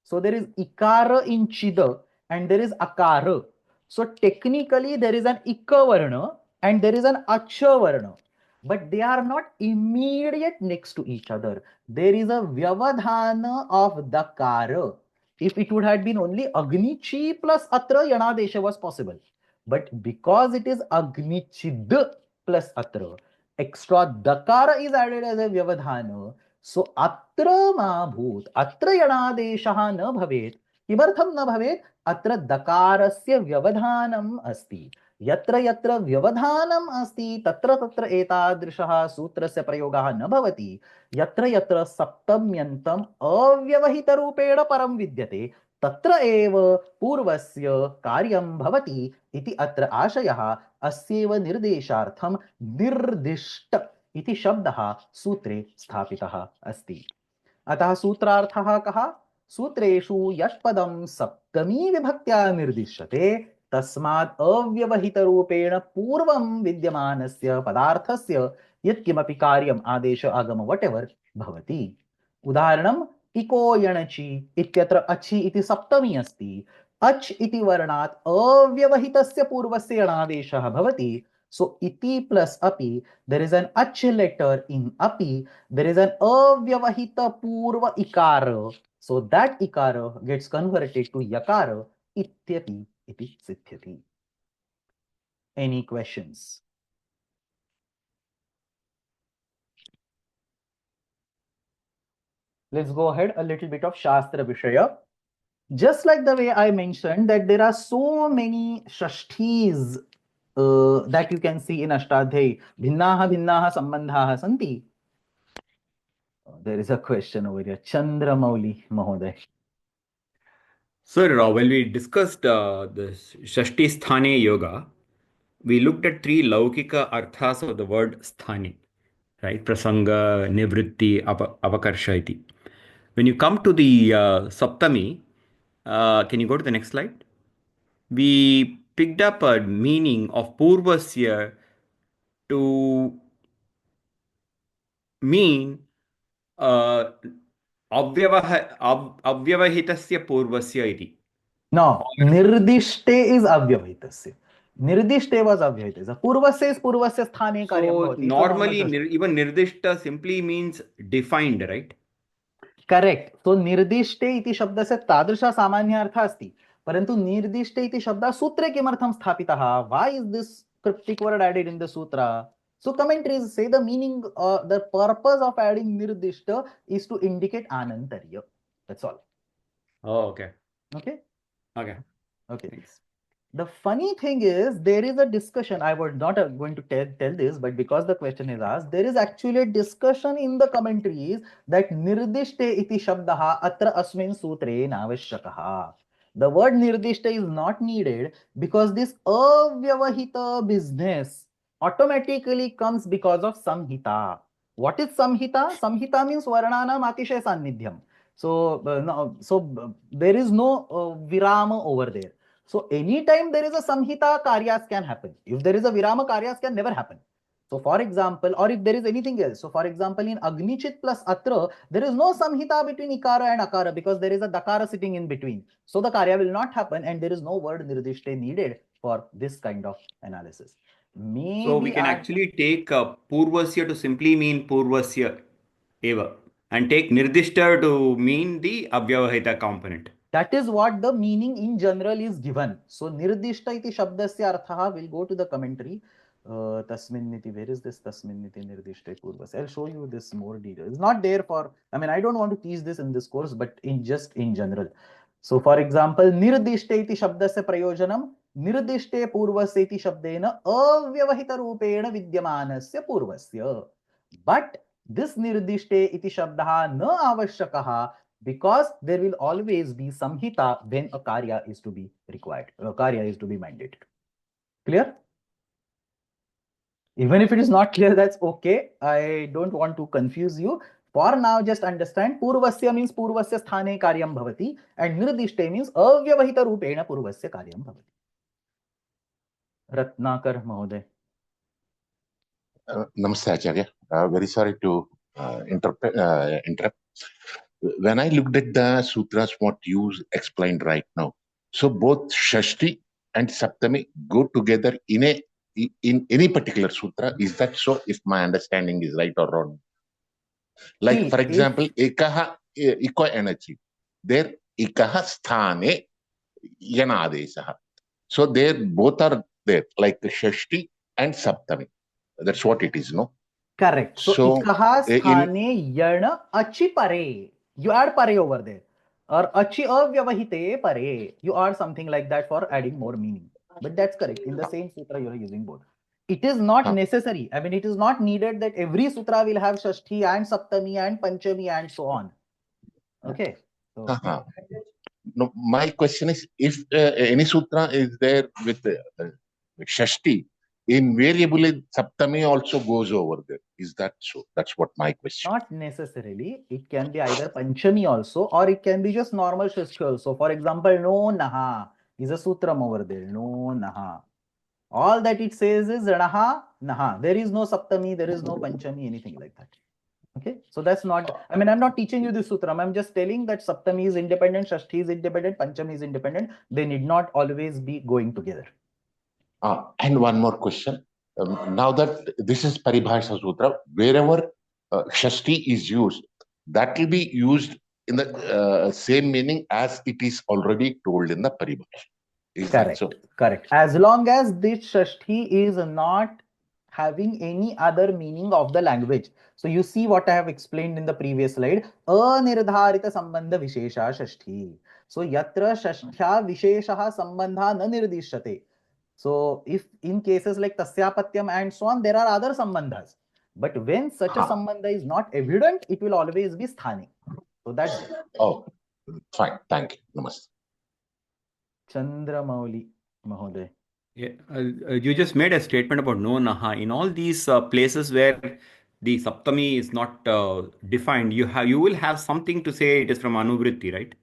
So there is ikara in chida and there is akara. So technically there is an ika varna and there is an acha varna, but they are not immediate next to each other. There is a vyavadhana of dakara. If it would have been only agnichi plus atra, yanadesha was possible. But because it is agnichid plus atra, extra dakara is added as a vyavadhana. So atra ma bhut, atra yanadesha na bhavet. किमर्थं न भवेत्? अत्र दकारस्य व्यवधानम् अस्ति. यत्र यत्र व्यवधानम् अस्ति तत्र तत्र एतादृशः सूत्रस्य प्रयोगः न भवति. यत्र यत्र सप्तम्यन्तम् अव्यवहितरूपेण परं विद्यते तत्र एव पूर्वस्य कार्यं भवति इति अत्र आशयः. अस्यैव निर्देशार्थं निर्दिष्ट इति शब्दः सूत्रे स्थापितः अस्ति. अतः सूत्रार्थः कः? सूत्रेषु यत्पदं सप्तमी विभक्त्या निर्दिश्यते तस्मात् अव्यवहितरूपेण पूर्वं विद्यमानस्य पदार्थस्य यत्किमपि कार्यम् आदेश आगम वटेवर् भवति. उदाहरणम् इको यणचि इत्यत्र अचि इति सप्तमी अस्ति. अच् इति वर्णात् अव्यवहितस्य पूर्वस्य यणादेशः भवति. So iti plus api, there is an ach letter in api, there is an avyavahita purva ikara. So that ikara gets converted to yakara, ityati iti siddhyati. Any questions? Let's go ahead, a little bit of Shastra Vishaya. Just like the way I mentioned that there are so many Shashtis that you can see in Ashtadhyayi. Bhinnaha bhinnaha sambandhaha santi. There is a question over here. Chandramouli Mahoday. Sir, when we discussed the Shashti sthaneyoga, we looked at three laukika arthas of the word sthani, right? Prasanga, nivritti, apakarsha iti. When you come to the saptami, can you go to the next slide? We picked up a meaning of purvasya to mean avyavahitasya purvasya iti. No, nirdishte is avyavahitasya. Nirdishte was avyavahitasya. Purvasya is purvasya sthane karyam So bhavati. normally even nirdishta simply means defined, right? Correct. So nirdishte iti shabdasya tadrisha samanya artha asti. Parantu nirdishte iti shabda sutre kimartham sthapitaha. Why is this cryptic word added in the sutra? So commentaries say the meaning, the purpose of adding nirdishta is to indicate anantarya. That's all. Oh, okay. Okay? Okay. Okay. Thanks. The funny thing is, there is a discussion. I was not going to tell this, but because the question is asked, there is actually a discussion in the commentaries that nirdishte iti shabdaha atra asmin sutre navashyakaha. The word nirdishte is not needed because this avyavahita business automatically comes because of samhita. What is samhita? Samhita means varnanam atishay sannidhyam. So, there is no virama over there. So anytime there is a samhita, karyas can happen. If there is a virama, karyas can never happen. So for example, or if there is anything else. So for example, in agnichit plus atra, there is no samhita between ikara and akara because there is a dakara sitting in between. So the karya will not happen and there is no word nirdishte needed for this kind of analysis. Maybe so we can actually take purvasya to simply mean purvasya eva and take nirdishta to mean the avyavahita component. That is what the meaning in general is given. So nirdishta iti shabdasya arthaha will go to the commentary. Tasmin niti, where is this Tasmin niti nirdishte purvasya? I'll show you this more detail. It's not there for, I mean, I don't want to teach this in this course, but in general. So for example, nirdishte iti shabdasya prayojanam, nirdishte purvasya iti shabdena avyavahita rupena vidyamanasya purvasya. But this nirdishte iti shabdaha na avashyakaha, because there will always be samhita when a karya is to be required, a karya is to be mandated. Clear? Even if it is not clear, that's okay. I don't want to confuse you. For now, just understand purvasya means purvasya sthane karyam bhavati and nirdishte means avyavahita rupena purvasya karyam bhavati. Ratnakar Mahoday. Namaste, Acharya. Very sorry to interrupt. when I looked at the sutras, what you explained right now, so both Shashti and Saptami go together in any particular sutra. Is that so? If my understanding is right or wrong? Like, See, for if example, ekaha, eco energy. There, ekaha sthane yanadesha. So there, both are there, like Shashti and Saptami. That's what it is, no? correct. So So ikaha in sthane yana achi pare. You add pare over there. Or achi avyavahite pare. You add something like that for adding more meaning. But that's correct. In the same sutra, you are using both. It is not huh, necessary. I mean, it is not needed that every sutra will have Shashti and Saptami and Panchami and so on. Okay. So huh. No, my question is, if any sutra is there with Shashti, invariably Saptami also goes over there. Is that so? That's what my question. not necessarily. It can be either Panchami also, or it can be just normal Shashti also. For example, no naha is a sutram over there. No naha. All that it says is naha, naha. There is no Saptami, there is no Panchami, anything like that. Okay, so that's not, I mean, I'm not teaching you this sutram. I'm just telling that Saptami is independent, Shashti is independent, Panchami is independent. They need not always be going together. And one more question. Now that this is Paribhasha Sutra, wherever Shashti is used, that will be used in the same meaning as it is already told in the Paribhasha. Is that Correct, so? correct. As long as this Shashti is not having any other meaning of the language. So you see what I have explained in the previous slide. Anirdharita sambandha vishesha Shashti. So yatra Shashtya vishesha sambandha na nirdishyate. So if in cases like tasyapatyam and so on, there are other sambandhas. But when such a sambandha is not evident, it will always be sthani. So that's it. Oh, fine. Thank you. Namaste. Chandramouli Mahoday. Yeah, you just made a statement about no naha. In all these places where the saptami is not defined, you will have something to say it is from anuvritti, right?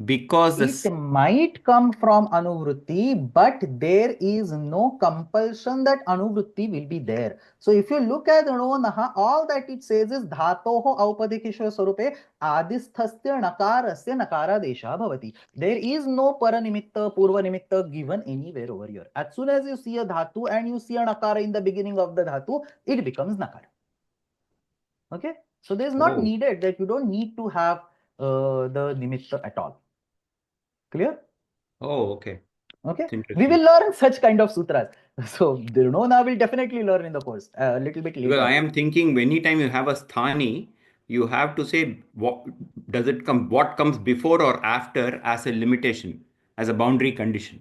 Because It this. might come from anuvritti, but there is no compulsion that anuvritti will be there. So if you look at no naha, all that it says is dhatoho aupadikishva swarupe adisthasya nakarasya nakaradesha bhavati. There is no paranimitta, purvanimitta given anywhere over here. As soon as you see a dhatu and you see a nakara in the beginning of the dhatu, it becomes nakara. Okay, so there is not Oh. needed that you don't need to have the nimitta at all. Clear? Oh, okay. Okay, It's we interesting. will learn such kind of sutras. So the Nona will definitely learn in the course a little bit Because I later. am thinking anytime you have a sthani, you have to say what does it come, what comes before or after as a limitation, as a boundary condition.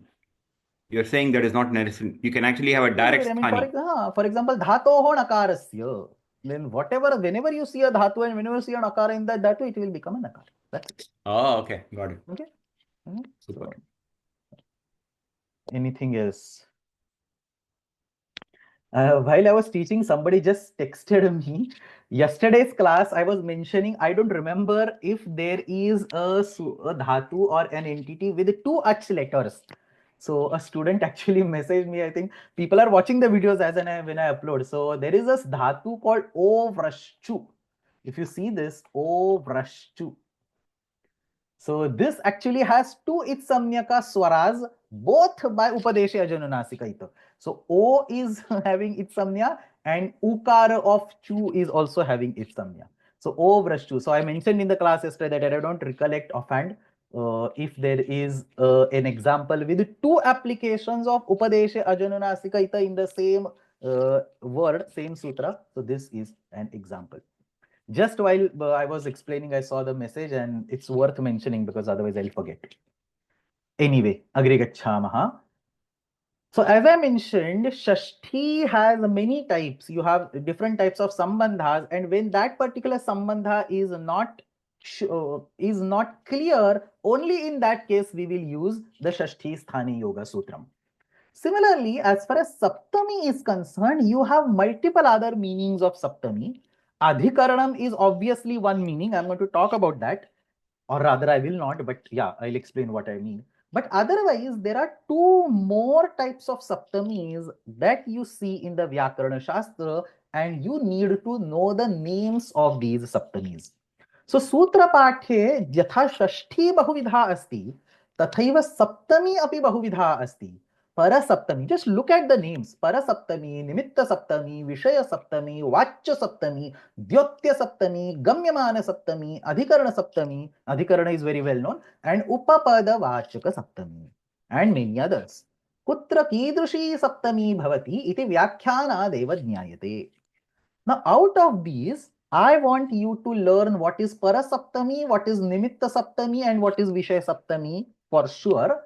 You're saying that is not necessary. You can actually have a direct I mean, sthani. for example, dhatoho nakarasya. Then whenever you see a dhatu and whenever you see a nakara in that dhatu, it will become a nakara. That's it. Oh, okay, got it. Okay. Super. So, anything else? While I was teaching, somebody just texted me. Yesterday's class, I was mentioning, I don't remember if there is a dhatu or an entity with two ach letters. So a student actually messaged me. I think people are watching the videos when I upload. So there is a dhatu called O vrashchu. If you see this, O vrashchu. So this actually has two itsamyaka swaras, both by Upadeshe Ajanunasika. So O is having itsamya and Ukara of Chu is also having itsamya. So O vrashchu. So I mentioned in the class yesterday that I don't recollect offhand if there is an example with two applications of Upadeshe Ajanunasika in the same word, same sutra. So this is an example. Just while I was explaining, I saw the message and it's worth mentioning because otherwise I'll forget. Anyway, agre gacchamaha. So as I mentioned, Shashti has many types. You have different types of sambandhas, and when that particular sambandha is not clear, only in that case we will use the Shashti Sthani Yoga Sutram. Similarly, as far as Saptami is concerned, you have multiple other meanings of Saptami. Adhikaranam is obviously one meaning. I'm going to talk about that, or rather, I will not, but yeah, I'll explain what I mean. But otherwise, there are two more types of Saptamis that you see in the Vyakarana Shastra, and you need to know the names of these Saptamis. सो सूत्रपाठ्ये यथा षष्ठी बहुविधा अस्ति तथैव सप्तमी अपि बहुविधा अस्ति. परसप्तमी, just look at the names. परसप्तमी, निमित्त सप्तमी, विषय सप्तमी, वाच्य सप्तमी, द्योत्य सप्तमी, गम्यमान सप्तमी, अधिकरण सप्तमी, अधिकरण is very well known, and उपपद वाचक सप्तमी, and many others. कुत्र कीदृशी सप्तमी भवति इति व्याख्यानादेव ज्ञायते. Now, out of these, I want you to learn what is Parasaptami, what is Nimitta Saptami, and what is Vishaya Saptami for sure.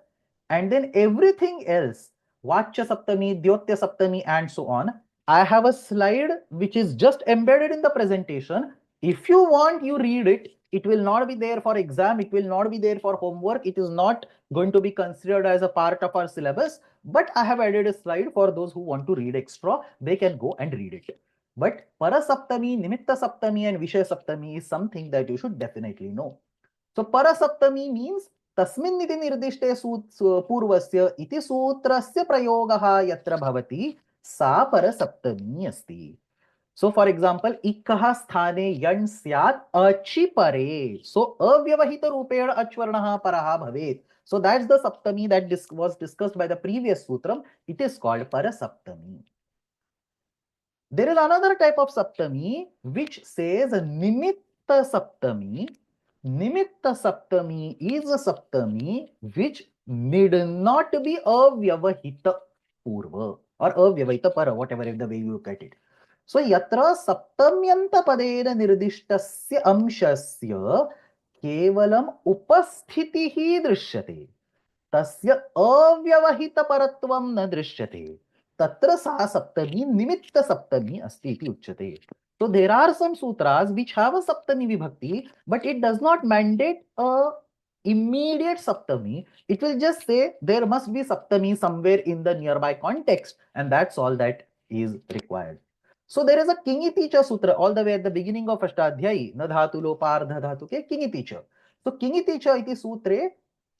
And then everything else, Vachya Saptami, Dyotya Saptami, and so on. I have a slide which is just embedded in the presentation. If you want, you read it. It will not be there for exam. It will not be there for homework. It is not going to be considered as a part of our syllabus. But I have added a slide for those who want to read extra. They can go and read it. But Parasaptami, Nimitta Saptami, and Vishaya Saptami is something that you should definitely know. So Parasaptami means Tasmin iti nirdishte purvasya iti sutrasya prayogaha yatra bhavati sa Parasaptami asti. So for example, ikkaha sthane yan syat achi pare. So avyavahita rupena achvarnaha paraha bhavet. So that's the Saptami that was discussed by the previous sutram. It is called Parasaptami. There is another type of Saptami which says Nimitta Saptami. Nimitta Saptami is a Saptami which need not be avyavahita purva or avyavahita para, whatever the way you look at it. So yatra saptamyanta padena nirdishtasya amshasya kevalam upasthitihi drishyate tasya avyavahita paratvam na drishyate tatra sa saptami nimitta saptami asti iti uchyate. So there are some sutras which have a saptami vibhakti, but it does not mandate a immediate saptami. It will just say there must be saptami somewhere in the nearby context, and that's all that is required. So there is a Kingiticha sutra all the way at the beginning of Ashtadhyayi, na dhatu lopardha dhatu ke Kingiticha. So Kingiticha iti sutre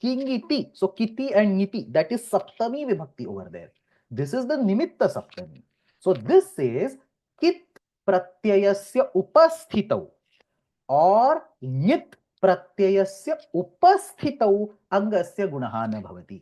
Kingiti, so kiti and niti, that is saptami vibhakti over there. This is the nimitta saptami. So this says kit pratyayasya upasthitau or nit pratyayasya upasthitau angasya gunaha na bhavati.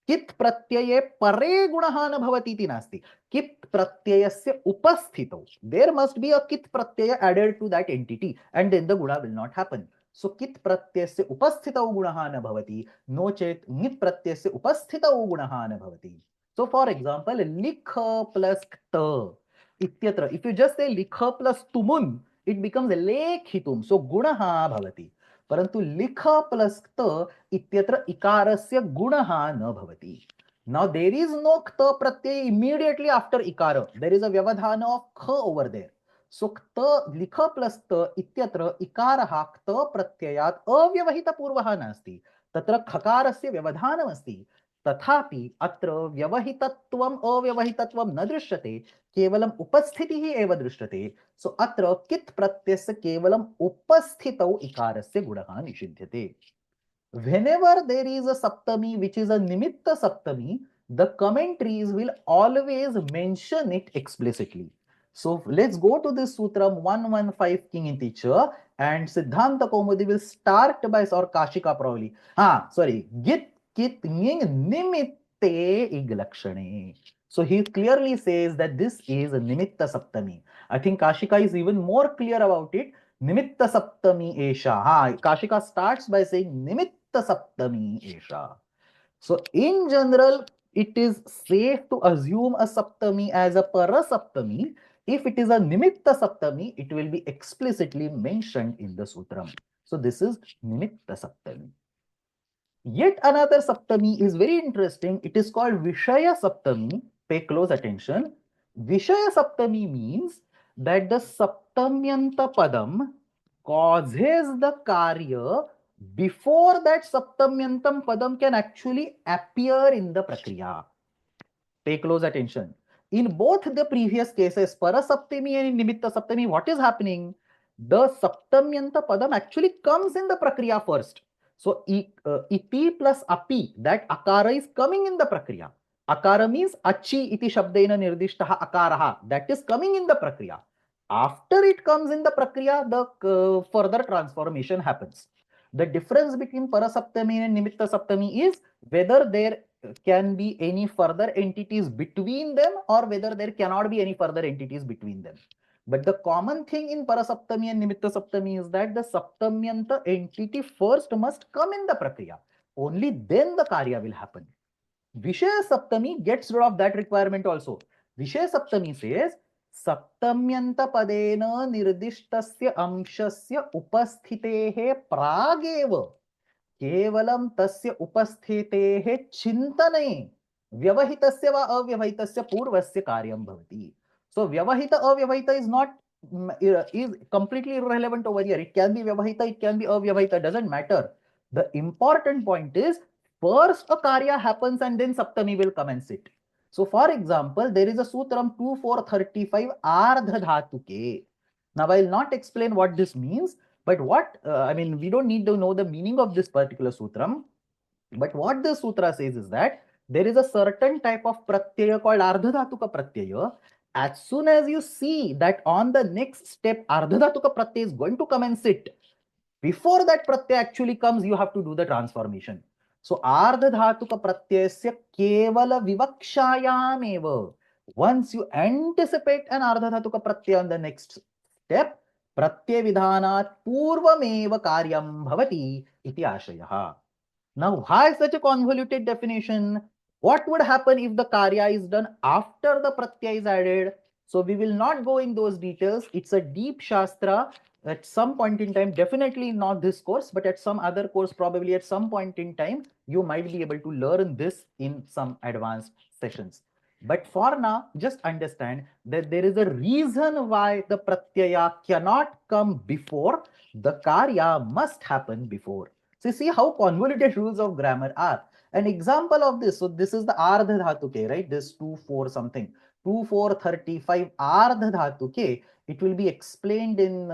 Kit pratyaye pare gunaha na bhavati iti nasti. Kit pratyayasya upasthitau. There must be a kit pratyaya added to that entity, and then the guna will not happen. So kit pratyasya upasthitau gunaha na bhavati, no chet nit pratyasya upasthitau gunaha na bhavati. So for example, likha plus kta ityatra. If you just say likha plus tumun, it becomes lekhitum. So gunaha bhavati. Parantu likha plus kta ityatra ikarasya gunaha na bhavati. Now there is no kta pratyay immediately after ikara. There is a vyavadhana of kha over there. So kta likha plus kta ityatra ikaraha kta pratyayat avyavahita purvaha nasti. Tatra khakarasya vyavadhanam asti. तथापि अत्र व्यवहितत्वम अव्यवहितत्वम न दृश्यते केवलम उपस्थितिः एव दृश्यते. सो अत्र कित् प्रत्ययस्य केवलम उपस्थितौ इकारस्य गुणः निषिध्यते. Whenever there is a saptami which is a nimitta saptami, the commentaries will always mention it explicitly. So let's go to this sutram 115 King teacher, and Siddhanta Kaumudi will start by, or Kashika probably. Git kit ning nimitte iglakshane. So he clearly says that this is a nimitta saptami. I think Kashika is even more clear about it. Nimitta saptami esha. Kashika starts by saying nimitta saptami esha. So in general, it is safe to assume a saptami as a parasaptami. If it is a nimitta saptami, it will be explicitly mentioned in the sutram. So this is nimitta saptami. Yet another saptami is very interesting. It is called Vishaya Saptami. Pay close attention. Vishaya Saptami means that the Saptamyanta Padam causes the Karya before that Saptamyantam Padam can actually appear in the Prakriya. Pay close attention. In both the previous cases, Parasaptami and Nimitta Saptami, what is happening? The Saptamyanta Padam actually comes in the Prakriya first. So, iti plus api, that akara is coming in the prakriya. Akara means achi iti shabdena nirdishtaha akaraha, that is coming in the prakriya. After it comes in the prakriya, the further transformation happens. The difference between parasaptami and nimitta saptami is whether there can be any further entities between them or whether there cannot be any further entities between them. But the common thing in parasaptami and nimitta saptami is that the saptamyanta entity first must come in the prakriya. Only then the karya will happen. Vishaya saptami gets rid of that requirement also. Vishaya saptami says सप्तम्यंत पदेन निर्दिष्टस्य अंशस्य उपस्थितेः प्रागेव केवलं तस्य उपस्थितेः चिन्तने व्यवहितस्य वा अव्यवहितस्य पूर्वस्य कार्यं भवति. So vyavahita avyavahita is not is completely irrelevant over here. It can be vyavahita, it can be avyavahita, doesn't matter. The important point is first a karya happens and then saptami will commence it. So for example, there is a sutram 2435 ardha dhatuke. Now I will not explain what this means, but what I mean, we don't need to know the meaning of this particular sutram. But what this sutra says is that there is a certain type of pratyaya called ardha dhatuka pratyaya. As soon as you see that on the next step ardha dhatuka pratyaya is going to commence it, before that pratyaya actually comes, you have to do the transformation. So ardha dhatuka pratyayasya kevala vivakshayam eva. Once you anticipate an ardha dhatuka pratyaya on the next step, pratyaya vidhanat purvameva karyam bhavati iti ashayah. Now, why such a convoluted definition? What would happen if the karya is done after the pratyaya is added? So we will not go in those details. It's a deep shastra. At some point in time, definitely not this course, but at some other course, probably at some point in time, you might be able to learn this in some advanced sessions. But for now, just understand that there is a reason why the pratyaya cannot come before. The karya must happen before. So see how convoluted rules of grammar are. An example of this, so this is the ardha dhatuke, right? This 2, 4 something. 2, 4, 35 ardha dhatuke. It will be explained in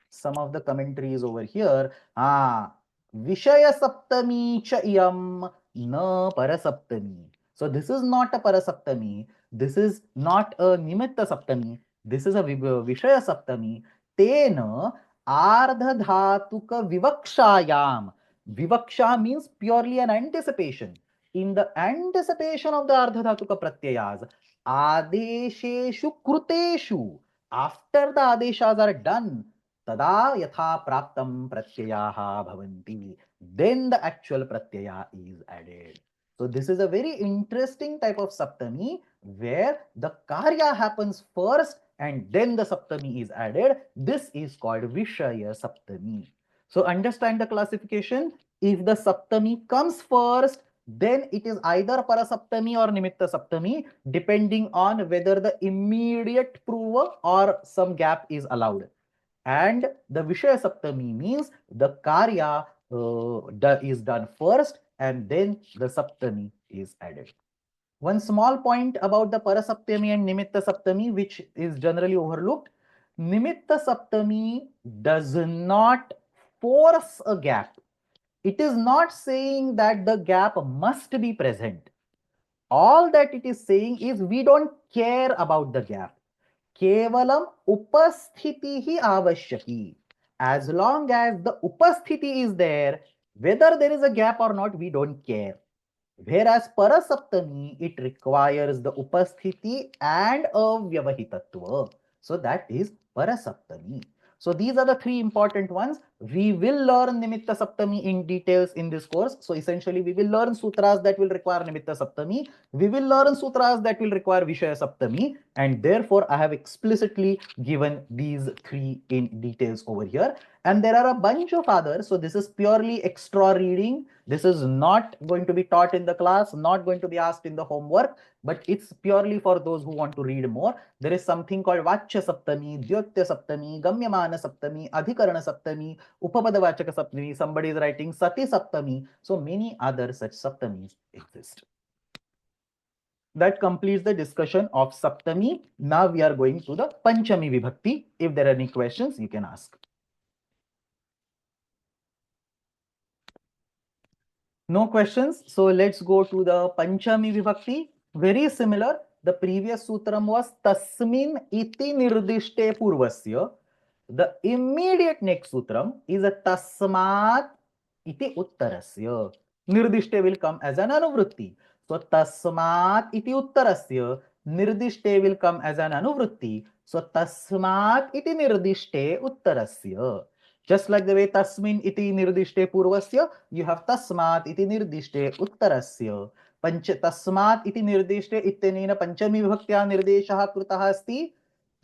some of the commentaries over here. Vishaya saptami cha iyam na parasaptami. So this is not a parasaptami. This is not a nimitta saptami. This is a vishaya saptami. Tena ardha dhatuka vivakshayam. Vivaksha means purely an anticipation. In the anticipation of the ardha dhatuka pratyayas, adesheshu kruteshu. After the adeshas are done, tada yatha praptam pratyayaha bhavanti. Then the actual pratyaya is added. So this is a very interesting type of saptami where the karya happens first and then the saptami is added. This is called Vishaya Saptami. So understand the classification. If the saptami comes first, then it is either parasaptami or nimitta saptami, depending on whether the immediate prover or some gap is allowed. And the Vishaya Saptami means the karya is done first and then the Saptami is added. One small point about the Parasaptami and Nimitta Saptami, which is generally overlooked. Nimitta Saptami does not force a gap. It is not saying that the gap must be present. All that it is saying is we don't care about the gap. Kevalam upasthitihi avashyaki. As long as the upasthiti is there, whether there is a gap or not, we don't care. Whereas parasaptami, it requires the upasthiti and avyavahitatva. So that is parasaptami. So these are the three important ones. We will learn Nimitta Saptami in details in this course. So essentially, we will learn sutras that will require Nimitta Saptami. We will learn sutras that will require Vishaya Saptami. And therefore, I have explicitly given these three in details over here. And there are a bunch of others. So this is purely extra reading. This is not going to be taught in the class, not going to be asked in the homework, but it's purely for those who want to read more. There is something called Vachya Saptami, Dyotya Saptami, Gamyamana Saptami, Adhikarana Saptami, Upapada Vachaka Saptami, somebody is writing Sati Saptami. So many other such Saptamis exist. That completes the discussion of Saptami. Now we are going to the Panchami Vibhakti. If there are any questions, you can ask. No questions. So let's go to the Panchami Vibhakti. Very similar. The previous sutram was Tasmin iti nirdishte purvasya. The immediate next sutram is a Tasmat iti uttarasya. Nirdishte will come as an anuvritti. So Tasmat iti uttarasya. Nirdishte will come as an anuvritti. So Tasmat iti nirdishte uttarasya. Just like the way Tasmin iti nirdishte purvasya, you have Tasmat iti nirdishte uttarasya. तस्मात् इति निर्दिष्टे इत्यनेन पंचमी विभक्त्या निर्देशः कृतः अस्ति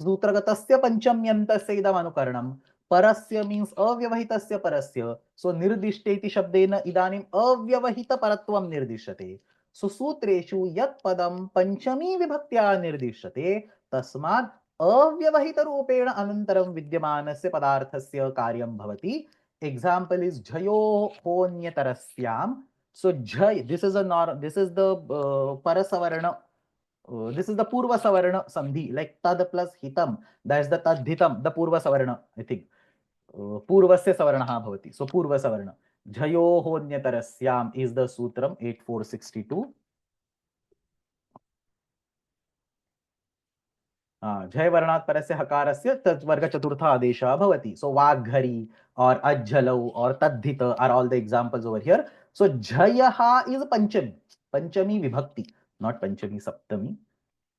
सूत्रगतस्य पंचम्यन्तस्य इदम् अनुकरणं परस्य means अव्यवहितस्य परस्य सो निर्दिष्टे इति शब्देन इदानीम् अव्यवहितपरत्वं निर्दिश्यते सो सूत्रेषु यत् पदं पंचमी विभक्त्या निर्दिश्यते तस्मात् अव्यवहितरूपेण अनन्तरं विद्यमानस्य पदार्थस्य कार्यं भवति एग्जाम्पल इज झयो होन्यतरस्याम्. So jhay, this is the parasavarna, this is the purva savarna sandhi, like tad plus hitam, that's the tadhitam, the purva savarna, I think. Purvasya savarnaha bhavati. So purva savarna. Jhayo honyatarasyam is the sutram 8462. जय वर्णात् परस्य हकारस्य तद्वर्ग चतुर्थ आदेशः भवति. So वाग्घरी or ajjalau or tadhita are all the examples over here. So jhayaha is panchami vibhakti, not panchami saptami.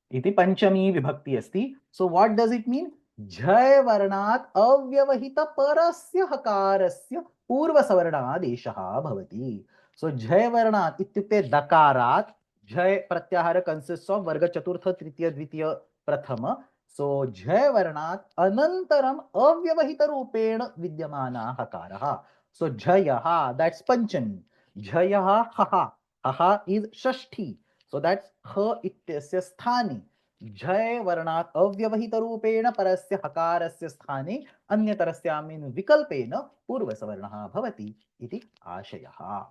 Iti panchami vibhakti asti. So what does it mean? Jhay varnat avyavahita parasya hakarasya purva savarna adeshaha bhavati. So jhay varnat ityukte dakarat. Jhay pratyahara consists of varga chaturtha tritiya dvitiya prathama. So jhay varnat anantaram avyavahita rupena vidyamana hakaraha. So jhayaha, that's panchami. Jhayaha haha. Haha is shashti. So that's ha ityasya sthani. जय वर्णात् अव्यवहित रूपेण परस्य हकारस्य स्थाने अन्यतरस्यामिन् विकल्पेन पूर्वसवर्णः भवति इति आशयः.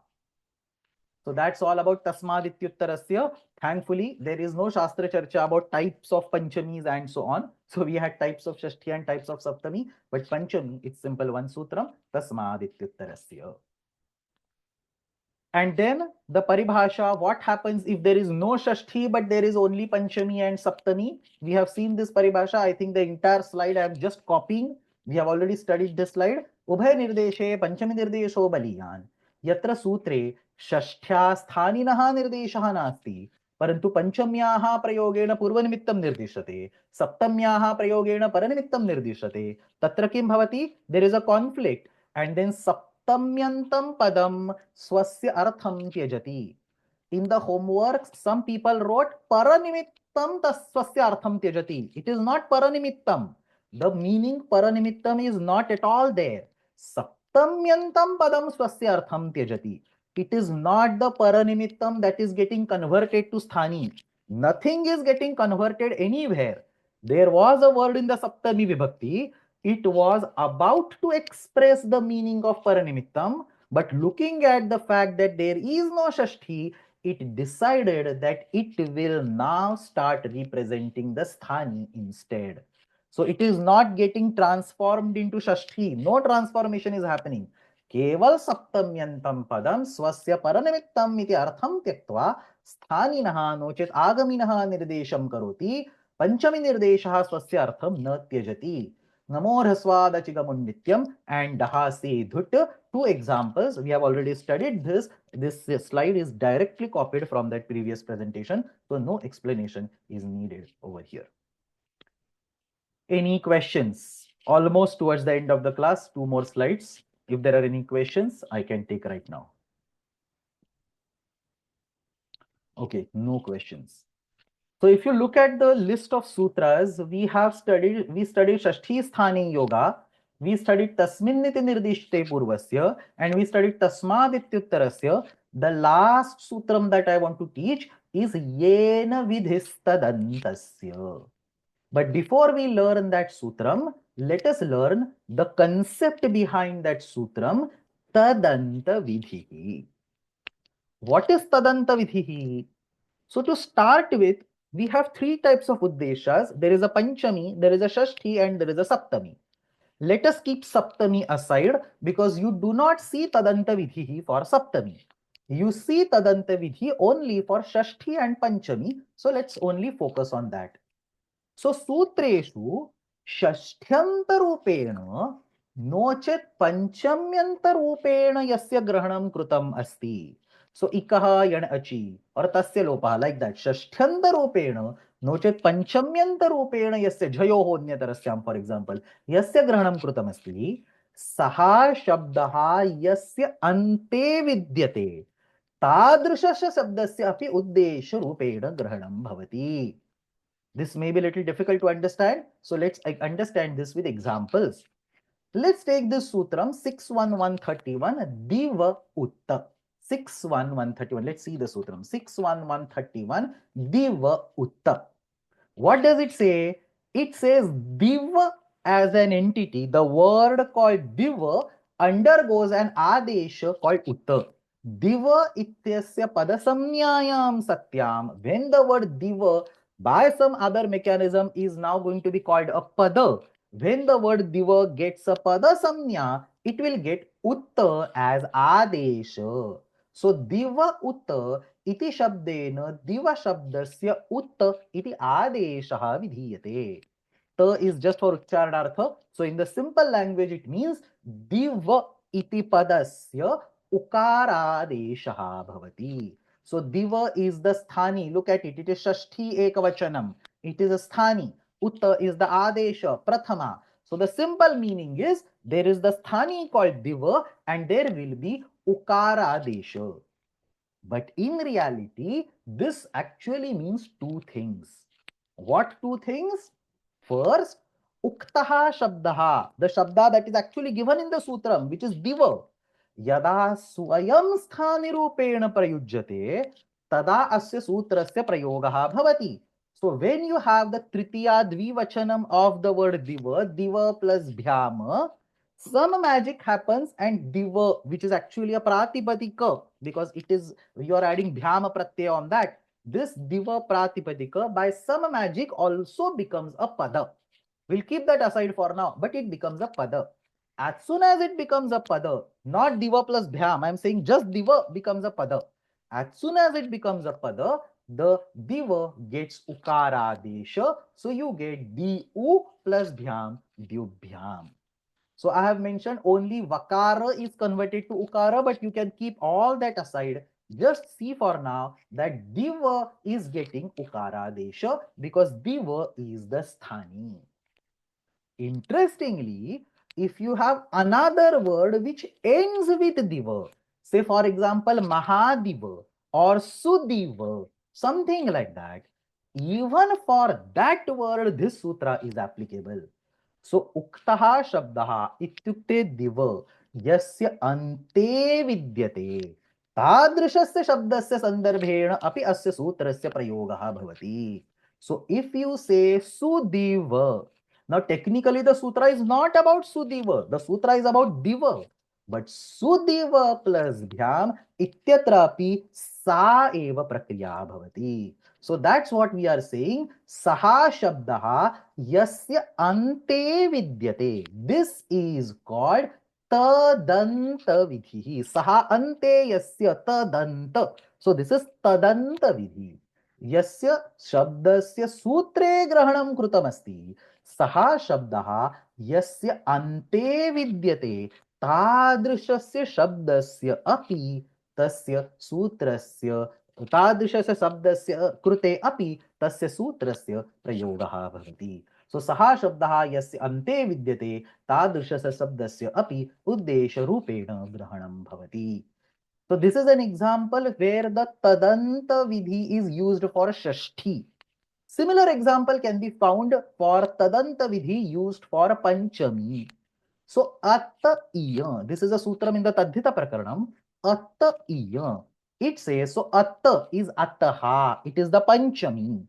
So that's all about tasmad ityuttarasya. Thankfully, there is no shastra charcha about types of panchamis and so on. So we had types of shashti and types of saptami, but panchami, it's simple one sutram, tasmad ityuttarasya. And then the paribhasha, what happens if there is no shashti but there is only panchami and saptami? We have seen this paribhasha. I think the entire slide I am just copying. We have already studied this slide. Ubhay nirdeshe panchami nirdesho baliyan. Yatra sutre shashtya sthaninaha nirdeshaha nasti. परंतु पंचम्याः प्रयोगेण पूर्वनिमित्तं निर्दिश्यते सप्तम्याः प्रयोगेण परनिमित्तं निर्दिश्यते तत्र किं भवति there is a conflict and then सप्तम्यन्तं पदं स्वस्य अर्थं त्यजति. In the homework, some people wrote paranimittam tasvasya artham tyajati. It is not paranimittam. The meaning paranimittam is not at all there. Saptamyantam padam swasya artham tyajati. It is not the paranimittam that is getting converted to sthani. Nothing is getting converted anywhere. There was a word in the saptami vibhakti. It was about to express the meaning of paranimittam, but looking at the fact that there is no shashti, it decided that it will now start representing the sthani instead. So it is not getting transformed into shashti. No transformation is happening. केवल सप्तम्यन्तं पदं स्वस्य परनिमित्तम् इति अर्थं त्यक्त्वा स्थानिनः no चेत् आगमिनः निर्देशं करोति. पंचमी निर्देशः स्वस्य अर्थं न त्यजति. नमो ह्रस्वादचिगमुन्नित्यम् and dahase dhut. Two examples. We have already studied this. This slide is directly copied from that previous presentation. So no explanation is needed over here. Any questions? Almost towards the end of the class. Two more slides. If there are any questions, I can take right now. Okay, no questions. So if you look at the list of sutras, we studied Shashti Sthane Yoga, we studied Tasmin iti nirdishte purvasya, and we studied Tasmad ityuttarasya. The last sutram that I want to teach is Yena vidhis tadantasya. But before we learn that sutram, let us learn the concept behind that sutram, Tadanta vidhi. What is Tadanta vidhi? So to start with, we have three types of uddeshas. There is a Panchami, there is a Shashti, and there is a Saptami. Let us keep Saptami aside because you do not see Tadanta vidhi for Saptami. You see Tadanta vidhi only for Shashti and Panchami. So let's only focus on that. So Sutreshu Shashtyantarupena नोचेत पंचम्यंतरूपेण यस्य ग्रहणम कृतम अस्ति. So ikah yan achi or tasya lopa, like that. Shashtyantarupena नोचेत पंचम्यंतरूपेण यस्य झयोः अन्यतरस्याम, for example, यस्य ग्रहणम कृतम अस्ति. सहा शब्दः यस्य अन्ते विद्यते तादृशस्य शब्दस्य अपि उद्देश्य रूपेण ग्रहणम भवति. This may be a little difficult to understand, so let's understand this with examples. Let's take this sutram 61131 diva utta. 61131. Let's see the sutram 61131 diva utta. What does it say? It says diva as an entity, the word called diva undergoes an adesha called utta. Diva ityasya padasamnyayam satyam. When the word diva by some other mechanism is now going to be called a pada, when the word diva gets a pada samnya, it will get utta as adesha. So diva utta इति शब्देन दिव शब्दस्य उत् इति आदेशः विधीयते. त is just for uchcharanartha. So in the simple language it means div iti padasya ukaradeshah bhavati. So div is the sthani. Look at it. It is shashti ekavachanam. It is a sthani. Utta is the adesha prathama. So the simple meaning is there is the sthani called div and there will be ukaradesha. But in reality, this actually means two things. What two things? First, uktaha shabdaha, the shabda that is actually given in the sutram, which is diva. Yada swayam sthanirupena prayujyate, tada asya sutrasya prayogaha bhavati. So when you have the tritiya dvivachanam of the word diva, diva plus bhyama, some magic happens and diva, which is actually a pratipadika, because it is, you are adding bhyama pratyaya on that. This diva pratipadika by some magic also becomes a pada. We'll keep that aside for now, but it becomes a pada. As soon as it becomes a pada, not diva plus bhyam, I'm saying just diva becomes a pada. As soon as it becomes a pada, the diva gets ukaradesha, so you get du plus bhyam, dyubhyam. So I have mentioned only vakara is converted to ukara, but you can keep all that aside. Just see for now that diva is getting ukara desha because diva is the sthani. Interestingly, if you have another word which ends with diva, say for example mahadiva or sudiva, something like that, even for that word this sutra is applicable. So uktaha shabdaha ityukte diva yasya ante vidyate tadrishasya shabdasya sandarbhena api asya sutrasya prayogaha bhavati. So if you say sudiva, now technically the sutra is not about sudiva, the sutra is about diva, but sudiva plus bhyam ityatrapi sa eva prakriya bhavati. So that's what we are saying. Saha shabdaha yasya ante vidyate. This is called tadanta vidhi. Saha ante yasya tadanta. So this is tadanta vidhi. Yasya shabdasya sutre grahanam krutam asti. Saha shabdaha yasya ante vidyate तादृशस्य शब्दस्य अपि तस्य सूत्रस्य तादृशस्य शब्दस्य कृते अपि तस्य सूत्रस्य प्रयोगः भवति. सो सः शब्दः यस्य अन्ते विद्यते तादृशस्य शब्दस्य अपि उद्देशरूपेण ग्रहणं भवति. So this is an example where the Tadanta vidhi is used for Shashti. Similar example can be found for Tadanta vidhi used for Panchami. So atta iya, this is a sutram in the Tadhita Prakaranam. Atta iya. It says, so atta is attaha, it is the Panchami.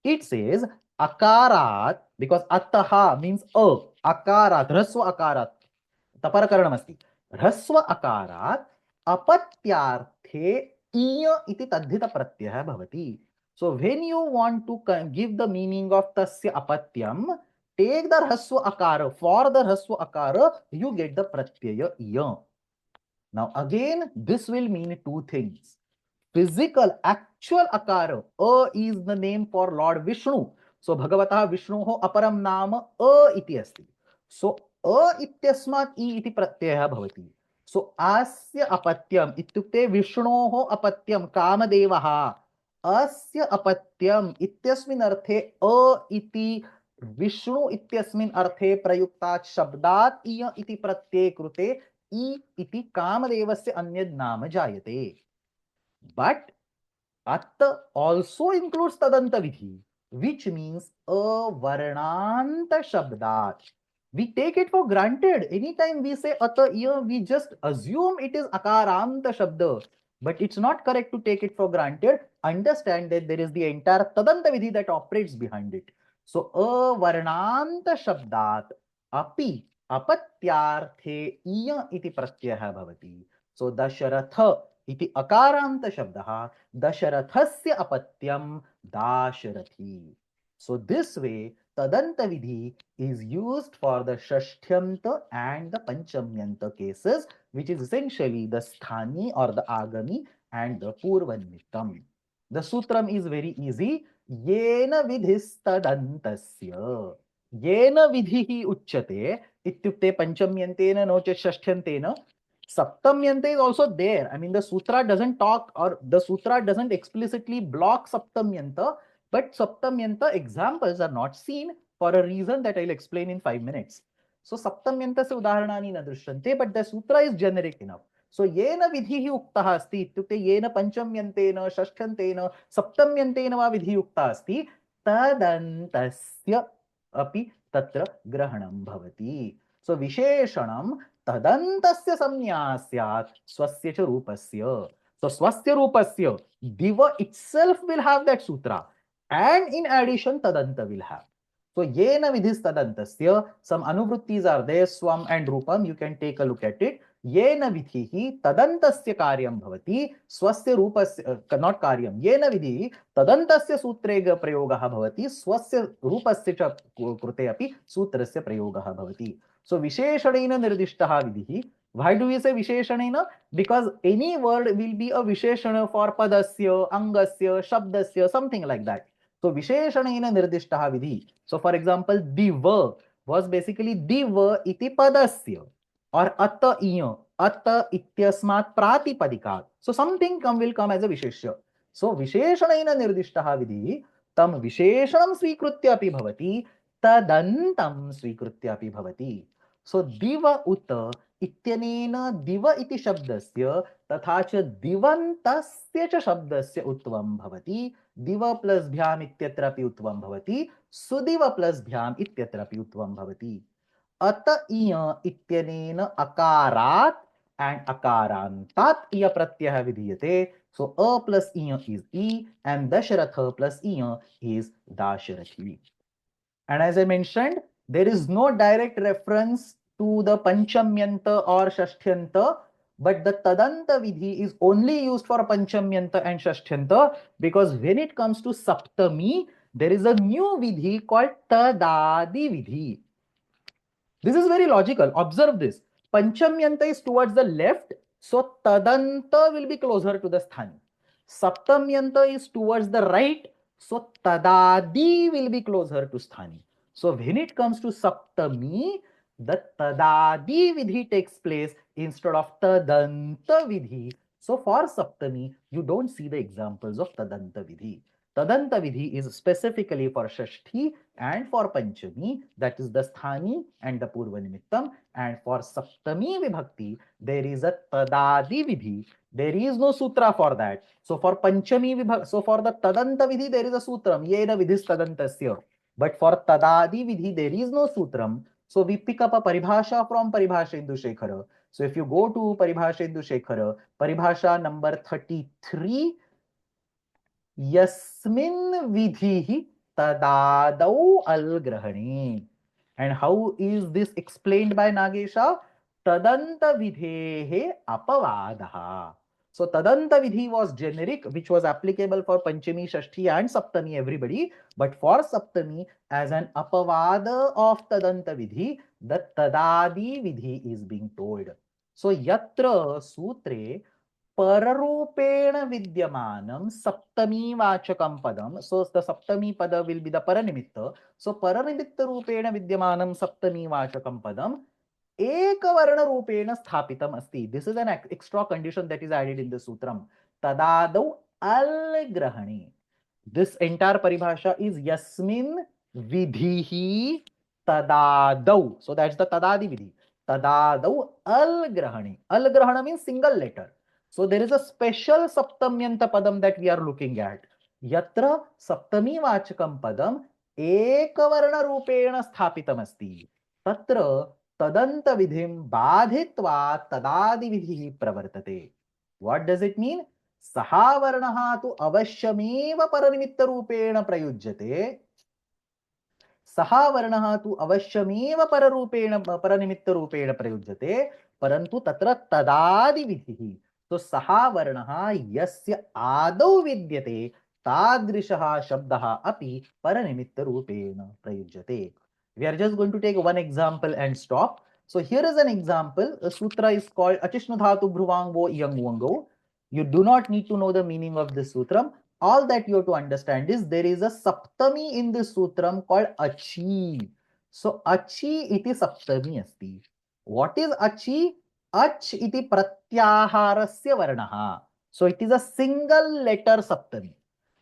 It says akarat, because attaha means akarat, hraswa akarat. Taparakaranam asti. Hraswa akarat apatyarthe iya iti tadhita pratyaya bhavati. So when you want to give the meaning of tasya apatyam, take the hraswa akara. For the hraswa akara, you get the pratyaya iya. Now again, this will mean two things. Physical, actual akara. Is the name for Lord Vishnu. So Bhagavatah Vishnoho aparam nama iti asti. So ityasmat iti pratyaya bhavati. So asya apatyam ityukte Vishnoho apatyam Kamadevaha. Asya apatyam ityasmin arthe iti Vishnu इत्यस्मिन् अर्थे प्रयुक्तात् शब्दात् इय इति प्रत्यये कृते इ इति कामदेवस्य अन्यद् नाम जायते. But Atta also includes Tadanta vidhi, which means a varnanta shabdat. We take it for granted. Anytime we say Atta here, we just assume it is Akaranta shabda. But it's not correct to take it for granted. Understand that there is the entire Tadanta vidhi that operates behind it. So, a varnanta shabdat api apatyarthe iya iti pratyaya bhavati. So, Dasharatha इति अकारांत शब्दः दशरथस्य अपत्यम Dasharathi. So this way Tadanta vidhi is used for the Shashtyanta and the Panchamyanta cases, which is essentially the Sthani or the Agami and the Purvanittam. The sutram is very easy. Yena vidhistadantasya. Yena vidhihi uchyate ityukte panchamyantena no chet shashthyantena. Saptamyanta is also there. I mean, the sutra doesn't talk, or the sutra doesn't explicitly block Saptamyanta, but Saptamyanta examples are not seen for a reason that I'll explain in 5 minutes. So Saptamyanta se udaharanani na drishyante, but the sutra is generic enough. So yena vidhihi uktaha asti ityukte yena panchamyantena shashtyantena saptamyantena va vidhi ukta asti tadantasya api tatra grahanam bhavati. So visheshanam तदन्तस्य संज्ञा स्यात् स्वस्य च रूपस्य. So swasya rupasya, diva itself will have that sutra, and in addition tadanta will have. So yena vidhis tadantasya, some anuvrittis are there, swam and rupam, you can take a look at it. Yena vidhihi tadantasya karyam bhavati, swasya rupasya, not karyam, yena vidhihi tadantasya sutrega prayogah bhavati, swasya rupasya cha krute api sutrasya prayogah bhavati. So Visheshanena nirdishtaha vidhi. Why do we say Visheshanena? Because any word will be a Visheshana for Padasya, Angasya, Shabdasya, something like that. So Visheshanena nirdishtaha vidhi. So for example, diva was basically diva iti Padasya, or Atta iya, Atta ityasmat pratipadika. So something will come as a Visheshya. So Visheshanena nirdishtaha vidhi, tam Visheshanam svikritya api bhavati, tadantam svikritya api bhavati. So diva uta इत्यनेन दिव इति शब्दस्य तथा च दिवन्तस्य च शब्दस्य उत्वं भवति. दिव प्लस भ्याम इत्यत्रापि उत्वं भवति. सुदिव प्लस भ्याम इत्यत्रापि उत्वं भवति. अत इय इत्यनेन अकारात् and akarantat iya pratyah vidhiyate. So a plus iya is e and dasharatha plus iya is dasharathi. And as I mentioned, there is no direct reference to the Panchamyanta or Shashtyanta, but the Tadanta vidhi is only used for Panchamyanta and Shashtyanta, because when it comes to Saptami, there is a new vidhi called Tadadi vidhi. This is very logical. Observe this. Panchamyanta is towards the left, so Tadanta will be closer to the Sthani. Saptamyanta is towards the right, so Tadadi will be closer to Sthani. So when it comes to Saptami, the Tadadi vidhi takes place instead of Tadanta vidhi. So for Saptami, you don't see the examples of Tadanta vidhi. Tadanta vidhi is specifically for Shashti and for Panchami, that is the Sthani and the Purvanimittam. And for Saptami Vibhakti, there is a Tadadi vidhi. There is no sutra for that. So for Panchami Vibhakti, so for the Tadanta vidhi, there is a sutram, yena vidhis tadantasya. But for Tadadi vidhi, there is no sutram. So we pick up a paribhasha from Paribhashendu Shekhara. So if you go to Paribhashendu Shekhara, paribhasha number 33, Yasmin vidhihi tadadau algrahani. And how is this explained by Nagesha? Tadanta vidhehe apavadaha. So Tadanta vidhi was generic, which was applicable for Panchami, Shashti and Saptami, everybody. But for Saptami, as an apavada of Tadanta vidhi, the Tadadi vidhi is being told. So yatra sutre pararupena vidyamanam saptami vachakam padam. So the saptami pada will be the paranimitta. So paranimitta rupena vidyamanam saptami vachakam padam ekvarna rupena sthapitam asti. This is an extra condition that is added in the sutram. Tadadau al grahani. This entire paribhasha is yasmin vidhihi tadadau. So that's the tadadi vidhi. Tadadau al grahani. Al grahana means single letter. So there is a special saptamyanta padam that we are looking at. Yatra saptami vachakam padam ekvarna rupena sthapitam asti. Tatra tadanta vidhim badhitva tadadi vidhi pravartate. What does it mean? सहा वर्णः तु अवश्यमेव परनिमित्तरूपेण प्रयुज्यते. सहा वर्णः तु अवश्यमेव परनिमित्तरूपेण प्रयुज्यते, परन्तु तत्र तदादिविधिः. तो सहा वर्णः यस्य आदौ विद्यते तादृशः शब्दः अपि परनिमित्तरूपेण प्रयुज्यते. We are just going to take one example and stop. So here is an example. A sutra is called Achisnu Dhatu Bhruvango Iyangwango. You do not need to know the meaning of this sutram. All that you have to understand is there is a saptami in this sutram called achi. So achi iti saptami asti. What is achi? Ach iti pratyaharasya varnaha. So it is a single letter saptami.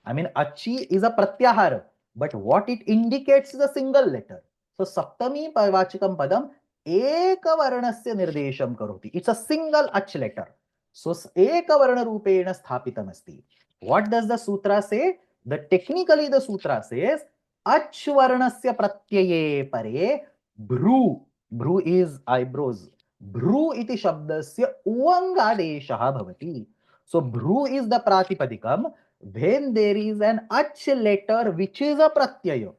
I mean achi is a pratyahara, but what it indicates is a single letter. So saptami vachikam padam eka varnasya nirdesham karoti. It's a single ach letter. So ekavarna rupena sthapitam asti. What does the sutra say? Technically the sutra says ach varnasya pratyaye pare bhru. Bhru is eyebrows. Bhru iti shabdasya uvangadeshah bhavati. So bhru is the pratipadikam when there is an ach letter which is a pratyaya.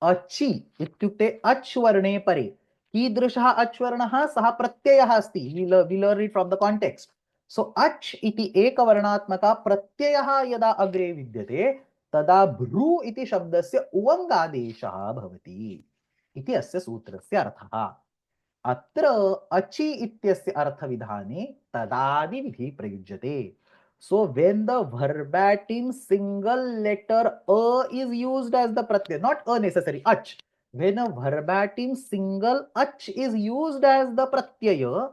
Achi ityukte ach varne pare. Kidrishah ach varnah saha pratyayah asti. We learn it from the context. So ach iti ekavarnatmaka pratyayah yada agre vidyate tada bhru iti shabdasya uvangadeshah bhavati. Iti asya sutrasya arthah. Atra achi ityasya arthavidhane tadadi vidhi prayujyate. So when the verbatim single letter a is used as the pratyaya, not a necessary, ach. When a verbatim single ach is used as the pratyaya,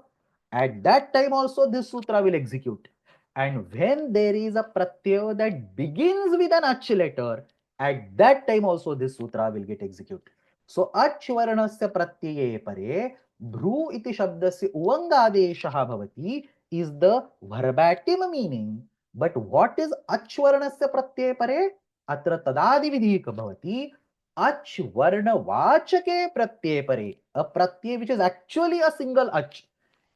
at that time also this sutra will execute. And when there is a pratyaya that begins with an ach letter, at that time also this sutra will get executed. So ach varnasya pratyaye pare bhru iti shabdasya uvangadeshah bhavati is the verbatim meaning. But what is ach varnasya pratyaye pare? Atra tadadi vidhi bhavati. Ach varna vachake pratyaye pare. A pratyay which is actually a single ach.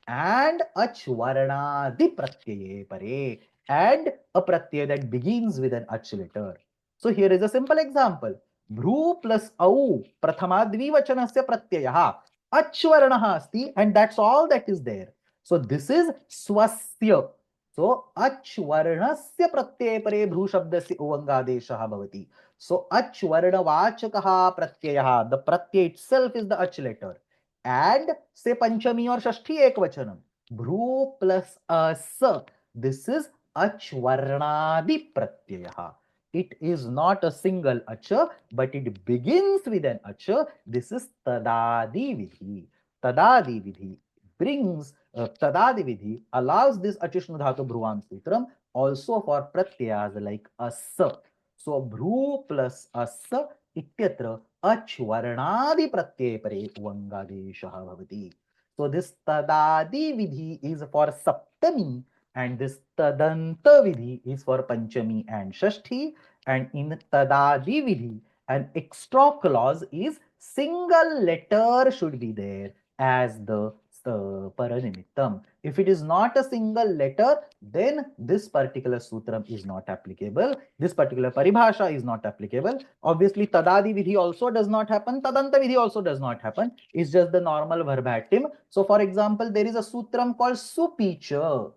And ach varnadi pratyaye pare, and a pratyay that begins with an ach letter. So here is a simple example. Bhru plus au prathama dvivachanasya pratyayah ach varnah asti, and that's all that is there. So this is swasya. So ach varnasya pratyay pare bhru shabdasya uvangadeshah bhavati. So ach varna vachakah pratyayah, the pratyay itself is the ach letter. And say Panchami or Shashti ekvachanam. Bhru plus as. This is achvarnadi pratyaya. It is not a single acha, but it begins with an acha. This is tadadi vidhi. Tadadi vidhi brings tadadi vidhi allows this achishnu dhatu bhruvam sutram also for pratyayas like as. So bhru plus as ityatra ach varnadi pratyay pare uvangadeshah bhavati. So this tadadi vidhi is for saptami and this tadanta vidhi is for panchami and shashti, and in tadadi vidhi an extra clause is single letter should be there as the paranimittam. If it is not a single letter, then this particular sutram is not applicable. This particular paribhasha is not applicable. Obviously, tadadi vidhi also does not happen. Tadanta vidhi also does not happen. It's just the normal verbatim. So, for example, there is a sutram called supicha.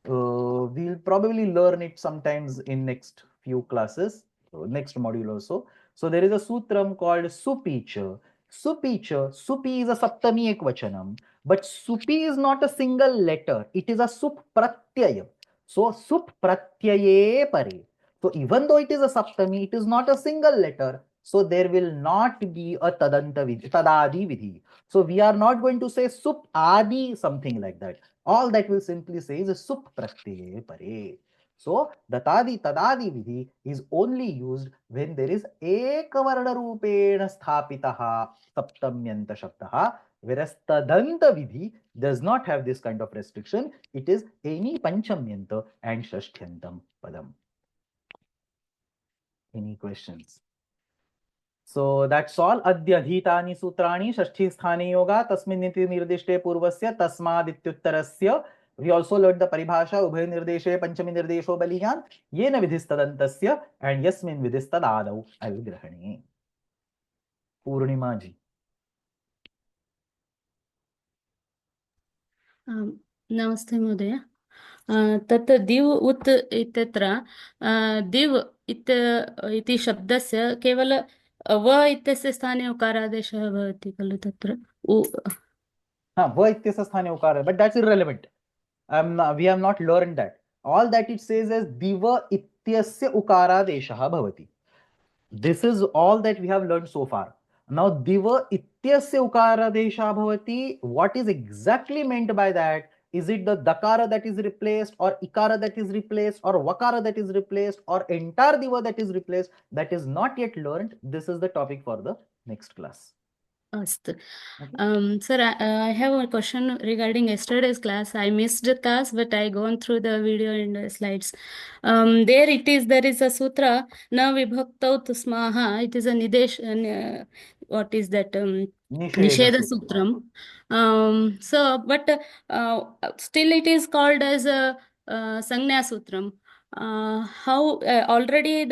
We'll probably learn it sometimes in next few classes, next module also. So there is a sutram called supicha. Supi cha. Supi is a saptami ekvachanam. But supi is not a single letter. It is a sup pratyaya. So sup pratyaye pare. So even though it is a saptami, it is not a single letter. So there will not be a tadanta vidhi, tadadi vidhi. So we are not going to say sup adi, something like that. All that will simply say is sup pratyaye pare. So datadi tadadi vidhi is only used when there is ekavarna rupena sthapitaha saptamyanta shabdaha, whereas tadanta vidhi does not have this kind of restriction. It is any panchamyanta and shashtyantam padam. Any questions? So that's all. Adhyadhitani sutrani shashti sthane yoga tasmin niti nirdishte purvasya tasmad ityuttarasya. We also learned the paribhasha ubhay nirdeshe panchami nirdesho baliyan yena vidhistadantasya and yasmin vidhistadadau avigrahane. Purnima ji. नमस्ते महोदय तत् दिव् उत् इत्यत्र दिव् इति शब्दस्य केवल व इत्यस्य स्थाने उकारादेशः भवति खलु तत्र Va ityasya sthane ukara, but that's irrelevant. We have not learned that. All that it says is diva ityasya ukara deshaha bhavati. This is all that we have learned so far. Now diva ityasya ukara desha bhavati. What is exactly meant by that? Is it the dakara that is replaced, or ikara that is replaced, or vakara that is replaced, or entire diva that is replaced? That is not yet learned. This is the topic for the next class. Astu. Sir, I have a question regarding yesterday's class. I missed the class, but I gone through the video and the slides. There is a sutra, na vibhaktau tusmaha. It is a nidesh, what is that? Nisheda Sutram. Still it is called as a Sanya Sutram. How already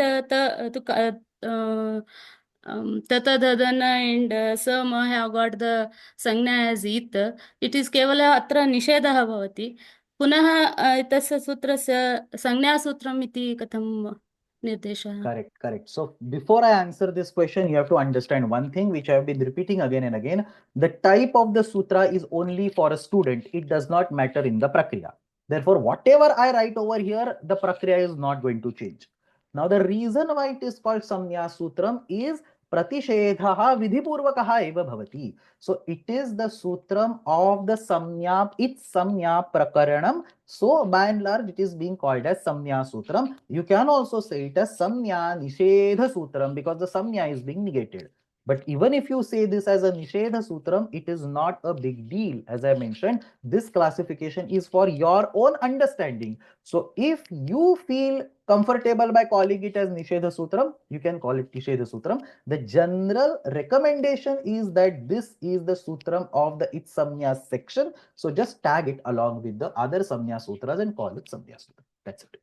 Tata Dadana and Sama have got the Sanya as it. It is kevala atra nishedaha bhavati. Punaha tasya sutrasya Sanya Sutram iti katham nirdeshaha. Correct. So before I answer this question, you have to understand one thing which I have been repeating again and again. The type of the sutra is only for a student. It does not matter in the prakriya. Therefore, whatever I write over here, the prakriya is not going to change. Now, the reason why it is called Samnya Sutram is Pratishedhaha Vidhipurvakaha eva bhavati. So it is the sutram of the Samnya, its Samnya Prakaranam. So by and large, it is being called as Samnya Sutram. You can also say it as Samnya Nishedha Sutram because the Samnya is being negated. But even if you say this as a Nishedha Sutram, it is not a big deal. As I mentioned, this classification is for your own understanding. So if you feel comfortable by calling it as Nishedha Sutram, you can call it Nishedha Sutram. The general recommendation is that this is the Sutram of the It Samnya section. So just tag it along with the other Samnya Sutras and call it Samnya Sutra. That's it.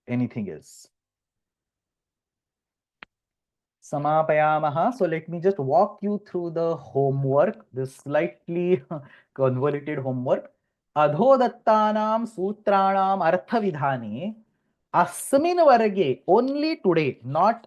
Anything else? Samapayamaha. So let me just walk you through the homework, this slightly convoluted homework. Adhodattanam sutranam arthavidhane asmin varge, only today, not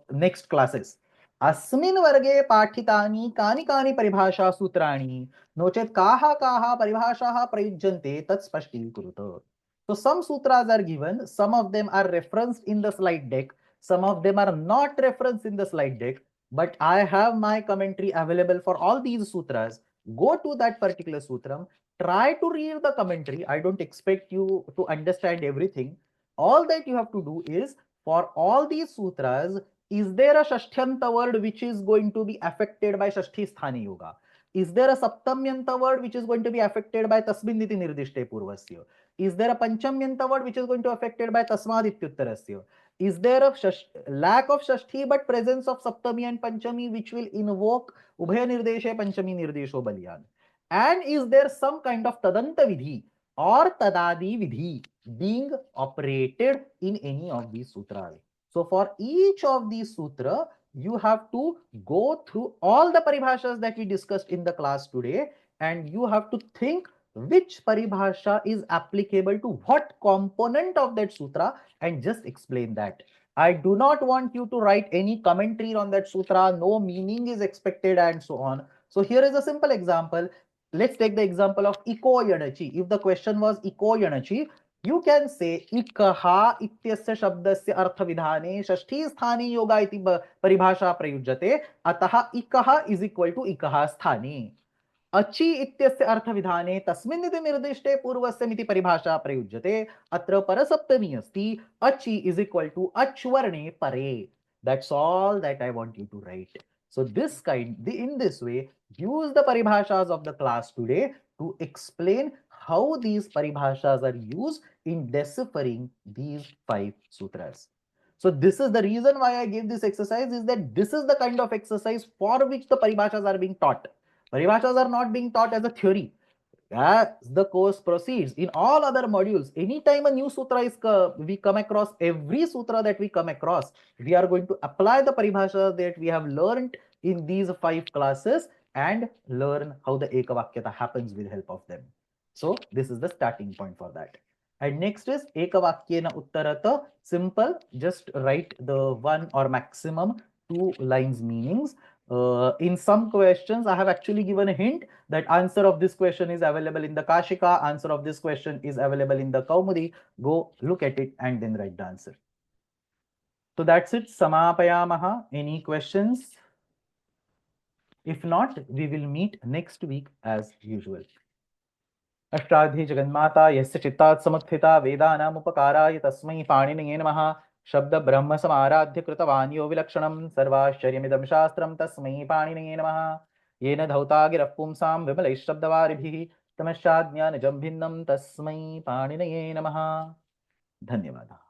next classes. Asmin varge pathitani kani kani paribhasha sutrani nochet kaha kaha paribhashaha prayujjante tat spashti kuruta. So some sutras are given, some of them are referenced in the slide deck. Some of them are not referenced in the slide deck, but I have my commentary available for all these sutras. Go to that particular sutram, try to read the commentary. I don't expect you to understand everything. All that you have to do is, for all these sutras, is there a Shashthyanta word which is going to be affected by Shashti Sthani Yoga? Is there a Saptamyanta word which is going to be affected by Tasmin Niti Nirdishte Purvasya? Is there a Panchamyanta word which is going to be affected by Tasmad Ityuttarasya? Is there a lack of Shashti but presence of Saptami and Panchami which will invoke Ubhaya Nirdeshe Panchami Nirdesho Baliyan? And is there some kind of Tadanta Vidhi or Tadadi Vidhi being operated in any of these sutras? So for each of these sutra, you have to go through all the paribhashas that we discussed in the class today, and you have to think which paribhasha is applicable to what component of that sutra and just explain that. I do not want you to write any commentary on that sutra. No meaning is expected and so on. So here is a simple example. Let's take the example of iko yanachi. If the question was iko yanachi, you can say ikaha ityasya shabdasya artha vidhane shashti sthani yoga iti paribhasha prayujyate ataha ikaha is equal to ikaha sthani. अचि इत्यस्य अर्थविधाने तस्मिन् इति निर्दिष्टे पूर्वस्य मिति परिभाषा प्रयुज्यते अत्र परसप्तमी अस्ति अचि इज इक्वल टू अच्वर्णे परे. That's all that I want you to write. So in this way, use the paribhashas of the class today to explain how these paribhashas are used in deciphering these 5 sutras. So this is the reason why I gave this exercise, is that this is the kind of exercise for which the paribhashas are being taught. Paribhashas are not being taught as a theory. As the course proceeds, in all other modules, anytime a new sutra is we come across, every sutra that we come across, we are going to apply the paribhashas that we have learned in these 5 classes and learn how the ekavakyata happens with help of them. So this is the starting point for that. And next is ekavakyena uttarata. Simple, just write the 1 or maximum 2 lines meanings. In some questions, I have actually given a hint that answer of this question is available in the Kashika, answer of this question is available in the Kaumudi. Go look at it and then write the answer. So that's it. Samapayamaha. Any questions? If not, we will meet next week as usual. Ashtadhyayi जगन्माता यस्य चित्तात् समुत्थिता वेदानामुपकाराय तस्मै पाणिनये नमः. शब्द ब्रह्म समाराध्य कृतवान् यो विलक्षणं सर्वाश्चर्यमिदं शास्त्रं तस्मै पाणिनये नमः. येन धौता गिरः पुंसां विमलैः शब्दवारिभिः तमश्चाज्ञानजं भिन्नं तस्मै पाणिनये नमः. धन्यवादः.